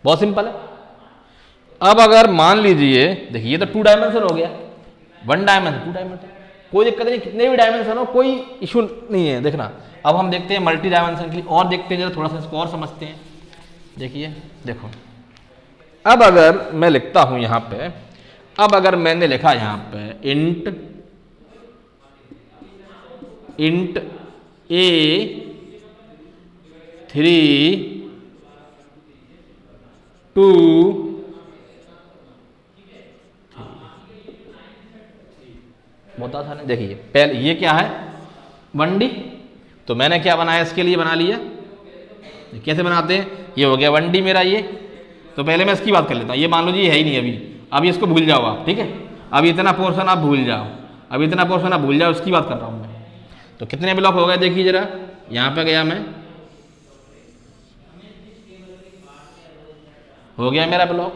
बहुत सिंपल है। अब अगर मान लीजिए, देखिए ये तो 2 डायमेंशन हो गया, 1 डायमेंशन 2 डायमेंशन, कोई दिक्कत नहीं, कितने भी डायमेंशन हो कोई इशू नहीं है। देखना अब हम देखते हैं मल्टी डायमेंशन के लिए, और देखते हैं जरा थोड़ा सा इसको और समझते हैं। देखिए देखो, अब अगर मैं लिखता हूं यहां पे, अब अगर मैंने लिखा यहां पे इंट A3 2 बहुत आसान है। देखिए पहले ये क्या है 1D, तो मैंने क्या बनाया इसके लिए बना लिया, कैसे बनाते हैं, ये हो गया 1D मेरा ये, तो पहले मैं इसकी बात कर लेता हूँ, ये मान लो जी है ही नहीं अभी इसको भूल जाओ आप, ठीक है, अब इतना पोर्शन आप भूल जाओ, अब इतना पोर्शन आप भूल जाओ, इसकी बात कर रहा हूँ मैं। तो कितने ब्लॉक हो गए देखिए जरा, यहाँ पे गया मैं, हो गया मेरा ब्लॉक,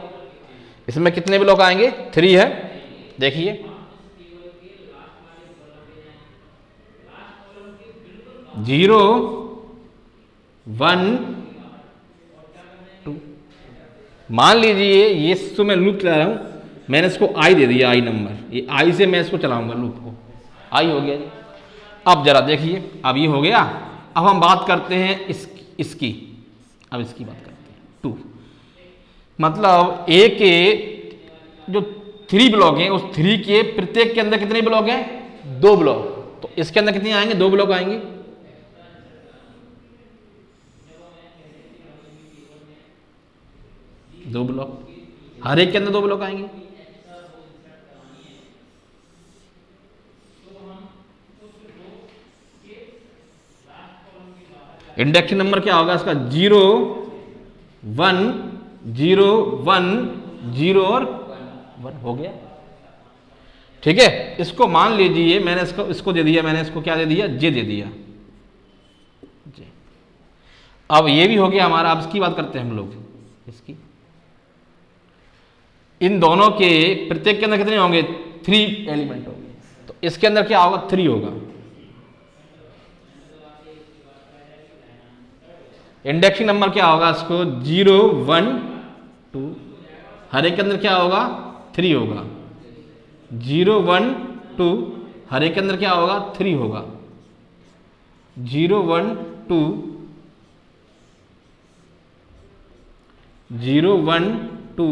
इसमें कितने ब्लॉक आएंगे 3 है, देखिए 0 1 2, मान लीजिए ये इसको मैं लूप चला रहा हूं, मैंने इसको आई दे दिया, आई नंबर, ये आई से मैं इसको चलाऊंगा लूप को, आई हो गया जी। अब जरा देखिए, अब ये हो गया, अब हम बात करते हैं इसकी, अब इसकी बात करते हैं 2, मतलब ए के जो 3 ब्लॉक हैं, उस 3 के प्रत्येक के अंदर कितने ब्लॉक हैं 2 ब्लॉक, तो इसके अंदर कितने आएंगे 2 ब्लॉक आएंगे, 2 ब्लॉक, हर एक के अंदर 2 ब्लॉक आएंगे। इंडेक्शन नंबर क्या होगा इसका? 0 1 0 1 0 और 1 हो गया। ठीक है, इसको मान लीजिए मैंने इसको दे दिया, मैंने इसको क्या दे दिया? जे दे दिया जे। अब ये भी हो गया हमारा। अब इसकी बात करते हैं हम लोग, इसकी इन दोनों के प्रत्येक के अंदर कितने होंगे? 3 एलिमेंट होंगे। तो इसके अंदर क्या होगा? 3 होगा। इंडेक्सिंग नंबर क्या होगा इसको? 0 1 2, हर एक के अंदर क्या होगा? 3 होगा। 0 1 2, हर एक के अंदर क्या होगा? 3 होगा। 0 1 2 0 1 2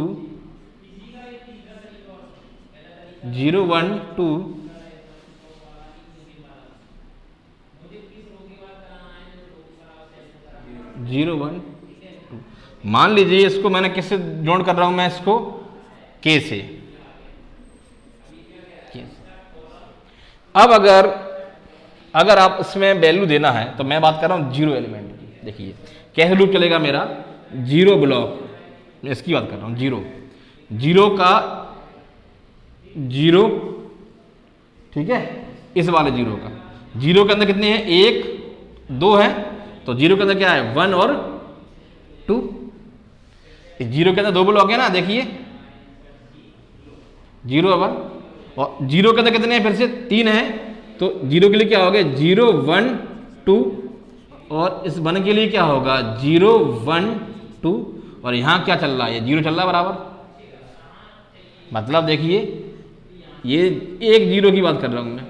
0 1 2 0 1 2। मान लीजिए इसको मैंने किससे जोड़ कर रहा हूं? मैं इसको के से। अब अगर आप इसमें वैल्यू देना है तो मैं बात कर रहा हूं 0 एलिमेंट की। देखिए कैसे लूप चलेगा मेरा? 0 ब्लॉक, मैं इसकी बात कर रहा हूं। 0 का 0, ठीक है, इस वाले 0 का। 0 के अंदर कितने हैं? 1 2 है, तो 0 के अंदर क्या है? 1 और 2। इस 0 के अंदर 2 ब्लॉक है ना, देखिए 0 1, और 0 के अंदर कितने हैं? फिर से 3 है, तो 0 के लिए क्या होगा? 0 1 2, और इस 1 के लिए क्या होगा? 0 1 2, और यहां क्या चल रहा है? ये 0 चल रहा है बराबर। मतलब देखिए ये एक 0 की बात कर रहा हूं मैं।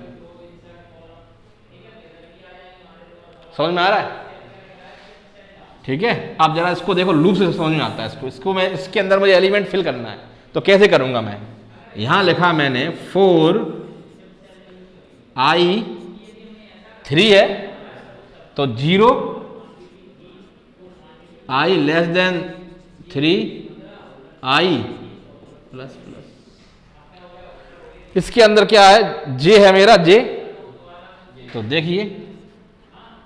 समझ में आ रहा है? ठीक है, आप जरा इसको देखो, लूप से समझ में आता है इसको मैं इसके अंदर मुझे एलिमेंट फिल करना है, तो कैसे करूंगा मैं? यहां लिखा मैंने 4 I 3 है, तो 0 I less than 3 I plus plus. इसके अंदर क्या है? जे है मेरा, जे। तो देखिए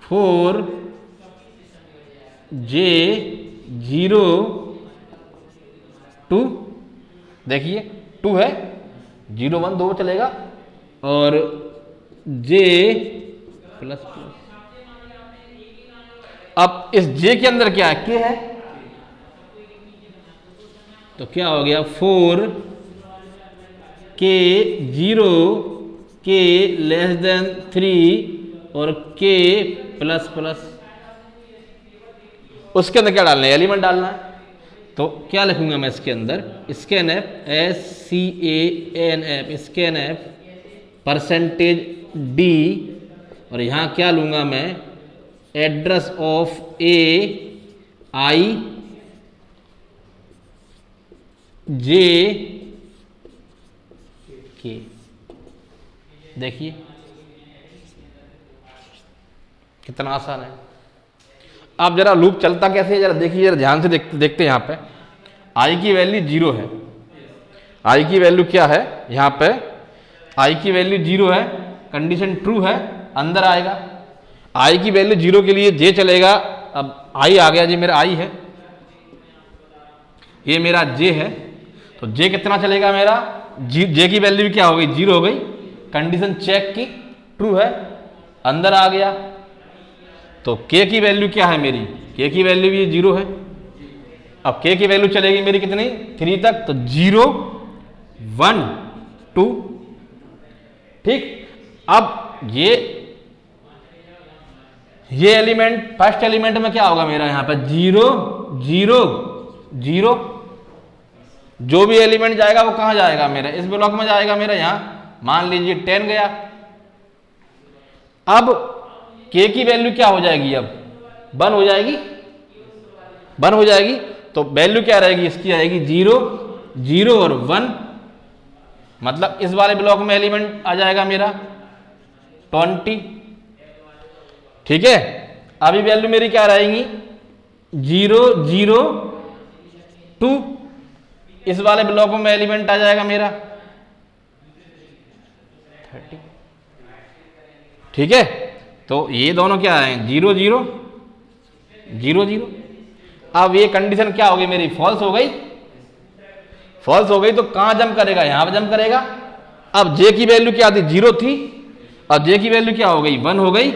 4 J 0 2, देखिए 2 है, 0 1 2 चलेगा, और J प्लस प्लस। अब इस J के अंदर क्या है? K है, तो क्या हो गया? 4 K 0 K लेस देन 3 और K प्लस प्लस। उसके अंदर क्या डालना है? एलिमेंट डालना है। तो क्या लिखूंगा मैं इसके अंदर? Scan F, SCANF, scan F percentage D, और यहां क्या लूंगा मैं? Address of AI J K। देखिए कितना आसान है। आप जरा लूप चलता कैसे है जरा देखिए, जरा ध्यान से देखते हैं। यहां पे I की वैल्यू 0 है। I की वैल्यू क्या है? यहां पे I की वैल्यू 0 है, कंडीशन ट्रू है, अंदर आएगा। I की वैल्यू 0 के लिए J चलेगा। अब I आ गया, ये मेरा I है, ये मेरा J है, तो J कितना चलेगा मेरा? J की वैल्यू क्या हो गई? 0 हो गई, कंडीशन चेक की, ट्रू है, अंदर आ गया। तो K की वैल्यू क्या है मेरी? K की वैल्यू भी 0 है। अब K की वैल्यू चलेगी मेरी कितनी? 3 तक, तो 0 1 2। ठीक, अब ये एलिमेंट, फर्स्ट एलिमेंट में क्या होगा मेरा? यहां पर 0 0 0। जो भी एलिमेंट जाएगा वो कहां जाएगा मेरा? इस ब्लॉक में जाएगा मेरा। यहां मान लीजिए 10 गया। अब K की वैल्यू क्या हो जाएगी? अब 1 हो जाएगी, 1 हो जाएगी। तो वैल्यू क्या रहेगी इसकी? आएगी 0 0 और 1। मतलब इस वाले ब्लॉक में एलिमेंट आ जाएगा मेरा 20। ठीक है, अभी वैल्यू मेरी क्या रहेगी? 0 0 2। इस वाले ब्लॉक में एलिमेंट आ जाएगा मेरा 30। ठीक है, तो ये दोनों क्या है 0 0 0 0। अब ये कंडीशन क्या होगी मेरी, फॉल्स हो गई। फॉल्स हो गई तो कहां जंप करेगा, यहां पर जंप करेगा। अब जे की वैल्यू क्या थी, 0 थी, अब जे की वैल्यू क्या हो गई, 1 हो गई।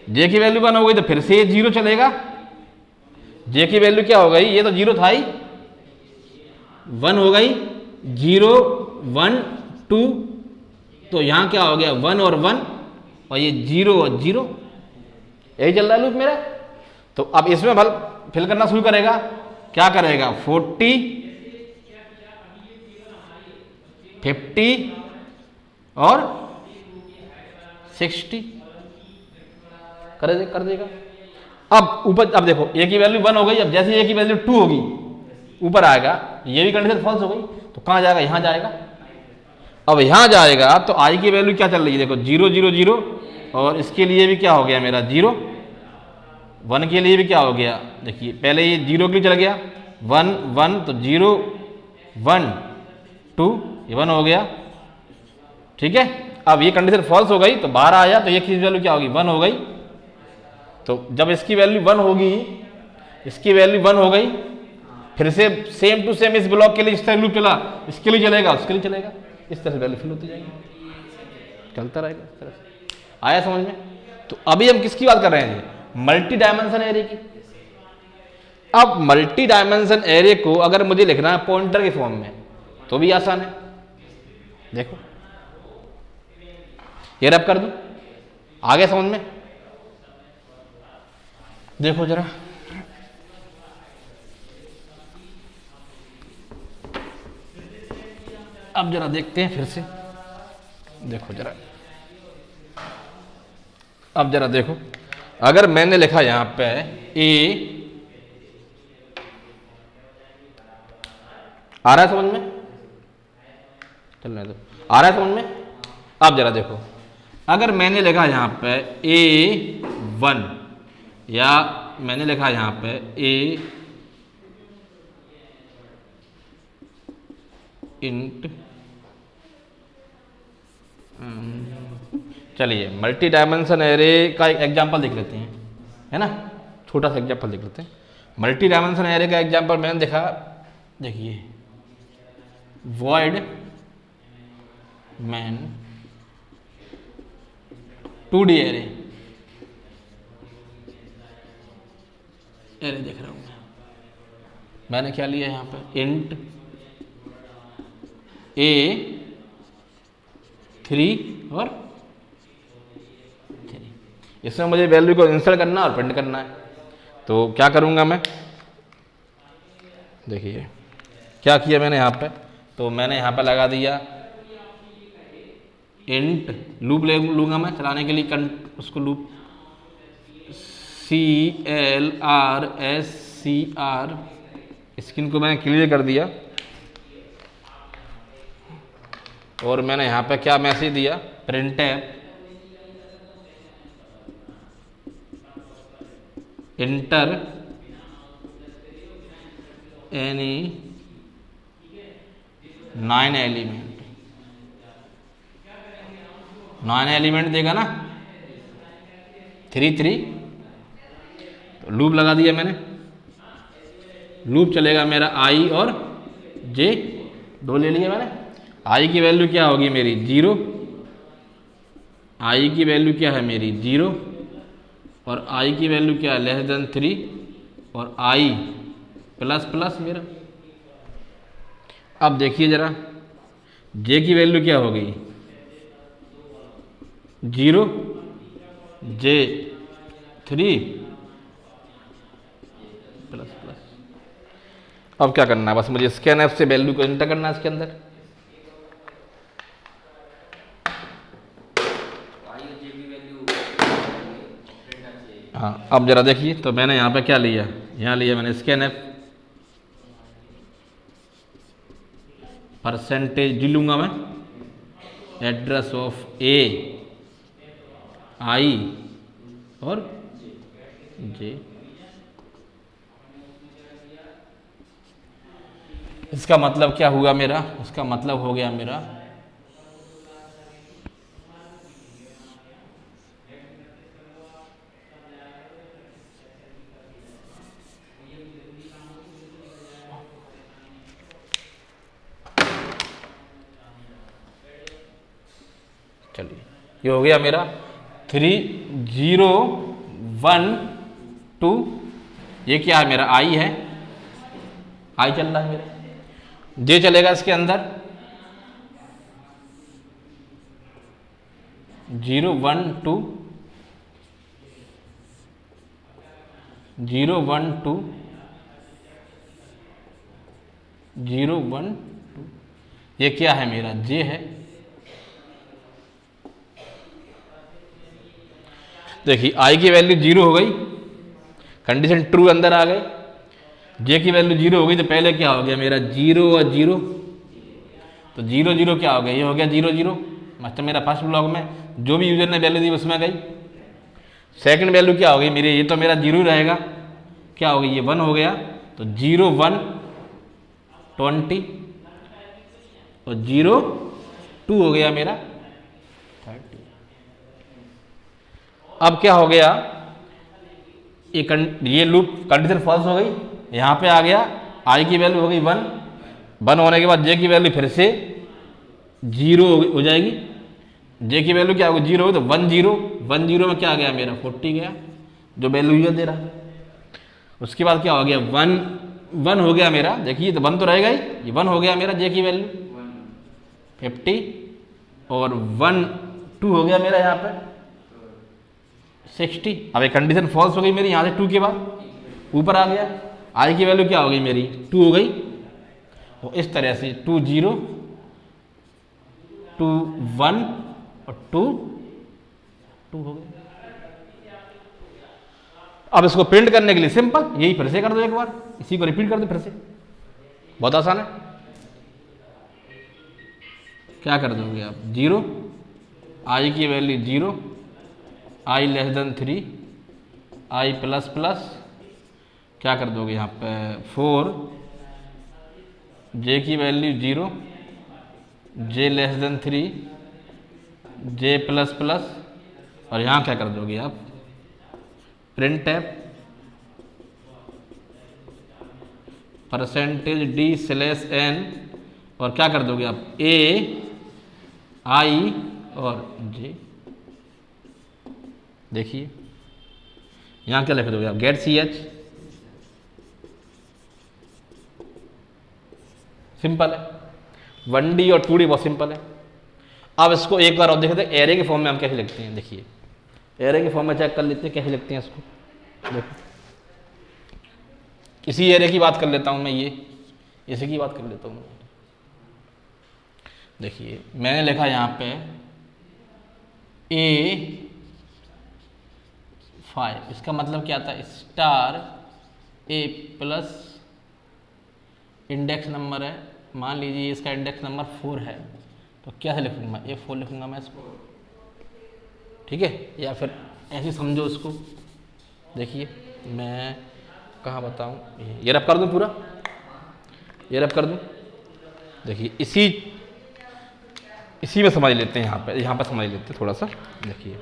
जे की वैल्यू 1 हो गई तो फिर से 0 चलेगा। जे की वैल्यू क्या हो गई, ये तो 0 था ही, 1 हो गई, 0 1 2, तो यहां क्या हो गया 1 और 1, और ये 0 और 0, यही चल रहा है लूप मेरा। तो अब इसमें बल फिल करना शुरू करेगा, क्या करेगा 40 50 और 60 कर देगा। अब ऊपर, अब देखो ए की वैल्यू 1 हो गई, अब जैसे ए की वैल्यू 2 होगी ऊपर आएगा, ये भी कंडीशन फॉल्स हो गई, तो कहां जाएगा, यहां जाएगा। अब यहां जाएगा तो आई की वैल्यू क्या चल रही है, देखो 0 0 0, और इसके लिए भी क्या हो गया मेरा 0, 1 के लिए भी क्या हो गया, देखिए पहले ये 0 के लिए चल गया, 1 1, तो 0 1 2, ये 1 हो गया। ठीक है, अब ये कंडीशन फॉल्स हो गई तो बाहर आया, तो ये की वैल्यू क्या होगी 1 हो गई। तो जब इसकी वैल्यू 1 होगी, इसकी वैल्यू 1 हो गई, फिर से सेम टू सेम इस ब्लॉक के लिए इस तरह लूप चला, इसके लिए चलेगा, उसके लिए चलेगा, इस तरह से वैल्यू फिल होती जाएगी, चलता रहेगा इस तरह से। आया समझ में। तो अभी हम किसकी बात कर रहे हैं, मल्टी डायमेंशन एरे की। अब मल्टी डायमेंशन एरे को अगर मुझे लिखना है पॉइंटर के फॉर्म में तो भी आसान है। देखो ये रब कर दूं, आगे समझ में। देखो जरा, अब जरा देखते हैं फिर से, देखो जरा, अब जरा देखो, अगर मैंने लिखा यहां पे ए, आ रहा है समझ में, चलने दो, आ रहा है समझ में। अब जरा देखो, अगर मैंने लिखा यहां पे A1, या मैंने लिखा यहां पे A इंट, चलिए मल्टी डायमेंशन एरे का एक एग्जांपल देख लेते हैं, है ना, छोटा सा एग्जांपल देख लेते हैं। मल्टी डायमेंशन एरे का एग्जांपल मैंने देखा, देखिए void main 2D एरे देख रहा हूं मैंने क्या लिया यहां पे, इंट A3 और 3, इसमें मुझे वैल्यू को इंसर्ट करना और प्रिंट करना है। तो क्या करूंगा मैं, देखिए क्या किया मैंने यहाँ पे, तो मैंने यहाँ पे लगा दिया इंट, लूप ले लूंगा मैं चलाने के लिए, उसको लूप CLRSCR, स्क्रीन को मैंने क्लियर कर दिया, और मैंने यहाँ पे क्या मैसेज दिया, printf inter any 9 element, 9 element देगा ना, 3 3, तो लूप लगा दिया मैंने, लूप चलेगा मेरा आई और जे, 2 ले लिया मैंने। आई की वैल्यू क्या होगी मेरी 0, आई की वैल्यू क्या है मेरी 0, और आई की वैल्यू क्या है लेस देन 3, और आई प्लस प्लस मेरा। अब देखिए जरा, जे की वैल्यू क्या होगी 0, जे 3 प्लस प्लस। अब क्या करना है, बस मुझे स्कैनएफ से वैल्यू को एंटर करना है इसके अंदर। हाँ, अब जरा देखिए, तो मैंने यहाँ पे क्या लिया, यहाँ लिया मैंने स्कैनएफ, परसेंटेज डी लूंगा मैं, एड्रेस ऑफ ए आई और जे। इसका मतलब क्या हुआ मेरा, इसका मतलब हो गया मेरा चलिए ये हो गया मेरा 3 0 1 2। ये क्या है मेरा आई है, आई चल रहा है मेरा। जे चलेगा इसके अंदर 0 1 2 0 1 2 0 1 2। ये क्या है मेरा जे है। देखिए आई की वैल्यू 0 हो गई, कंडीशन ट्रू अंदर आ गए। जे की वैल्यू 0 हो गई तो पहले क्या हो गया मेरा 0 और 0, तो 0 0 क्या हो गया, ये हो गया 0 0। मतलब मेरा फर्स्ट ब्लॉक में जो भी यूजर ने वैल्यू दी उसमें गई। सेकंड वैल्यू क्या हो गई मेरी, ये तो मेरा 0 ही रहेगा, क्या हो गई ये 1 हो गया, तो 0 1 20 और 0 2 हो गया मेरा 30। अब क्या हो गया, ये लूप कंडीशन फॉल्स हो गई, यहां पे आ गया आई की वैल्यू हो गई 1, 1 होने के बाद जे की वैल्यू फिर से 0 हो जाएगी। जे की वैल्यू क्या होगी 0 होगी तो 1 0, 1 0 में क्या आ गया मेरा 40 गया, जो वैल्यू यूजर दे रहा। उसके बाद क्या हो गया 1 1 हो गया मेरा, देखिए तो 1 तो रहेगा ही, ये 1 हो गया मेरा जे की वैल्यू 50 और 1 2 हो गया मेरा यहाँ पे 60। अब एक कंडीशन फॉल्स हो गई मेरी, यहाँ से 2 के बाद ऊपर आ गया, आई की वैल्यू क्या हो गई मेरी 2 हो गई। और इस तरह से 2 0 2 1 और 2 2 हो गए। अब इसको प्रिंट करने के लिए सिंपल यही फिर से कर दो एक बार, इसी को रिपीट कर दो फिर से, बहुत आसान है। क्या कर दोगे आप 0, आई की वैल्यू 0, आई लेस देन 3, आई प्लस प्लस क्या कर दोगे यहाँ पे 4, जे की वैल्यू 0, जे लेस देन 3, जे प्लस प्लस और यहाँ क्या कर दोगे आप प्रिंट टैब %d/n और क्या कर दोगे आप ए आई और जे। देखिए यहां क्या लिख दोगे आप गेट ch, सिंपल है। 1D और 2D बहुत सिंपल है। अब इसको एक बार और देखते हैं एरे के फॉर्म में हम कैसे लिखते हैं। देखिए एरे के फॉर्म में चेक कर लेते हैं कैसे लिखते हैं इसको। देखो इसी एरे की बात कर लेता हूं मैं, ये इसी की बात कर लेता हूं। देखिए मैंने लिखा यहां पे A5, इसका मतलब क्या था star A plus index number है, मान लीजिए इसका इंडेक्स नंबर 4 है, तो क्या लिखूंगा A4 लिखूंगा मैं इसको, ठीक है। या फिर ऐसे समझो इसको, देखिए मैं कहाँ बताऊँ, ये रब कर दूँ पूरा, ये रब कर दूँ। देखिए इसी में समझ लेते हैं, यहाँ पे समझ लेते हैं थोड़ा सा। देखिए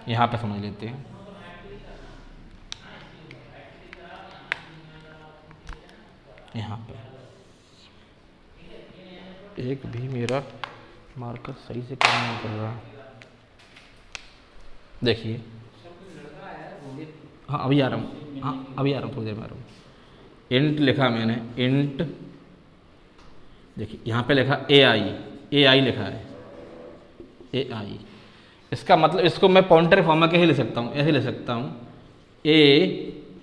यहाँ पे समझ लेते हैं, यहाँ पे एक भी मेरा मार्कर सही से काम नहीं कर रहा। देखिए हाँ अभी आ रहा हूँ, हाँ अभी आ रहा हूँ, थोड़ी देर में आ रहा हूँ। इंट लिखा मैंने, इंट देखिए यहाँ पे लिखा AI लिखा है AI। इसका मतलब इसको मैं पॉइंटर फॉर्म में कैसे ले सकता हूँ, ऐसे ले सकता हूँ A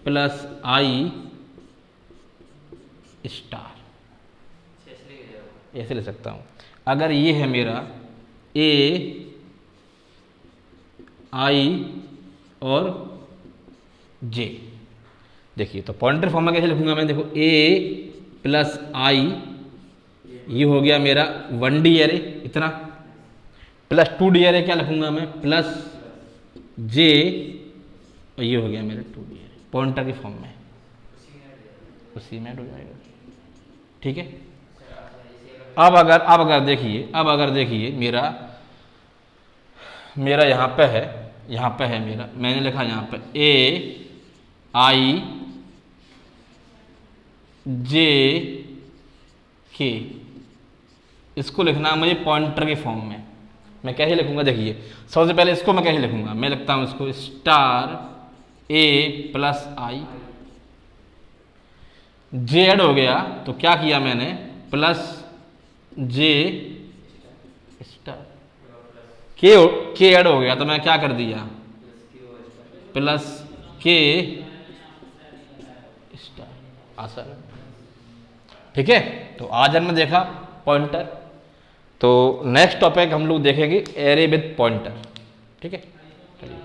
प्लस आई स्टार, ऐसे ले सकता हूँ। अगर ये है मेरा AI और J, देखिए तो पॉइंटर फॉर्म में कैसे लिखूंगा मैं, देखो A प्लस आई, ये हो गया मेरा 1D एरे इतना, प्लस 2D एरे क्या लिखूंगा मैं प्लस J, और ये हो गया मेरा 2D एरे पॉइंटर के फॉर्म में, उसी में हो जाएगा, ठीक है। अब अगर देखिए मेरा यहाँ पे है मेरा, मैंने लिखा यहाँ पे AIJK, इसको लिखना है मुझे पॉइंटर के फॉर्म में। मैं कैसे लिखूंगा देखिए, सबसे पहले इसको मैं कैसे लिखूंगा, मैं लिखता हूं इसको स्टार A+I, J ऐड हो गया तो क्या किया मैंने, plus J star, K add हो गया तो मैं क्या कर दिया, प्लस K स्टार, आसान। ठीक है, तो आज हमने देखा पॉइंटर, तो नेक्स्ट टॉपिक हम लोग देखेंगे एरे विद पॉइंटर। ठीक है, चलिए।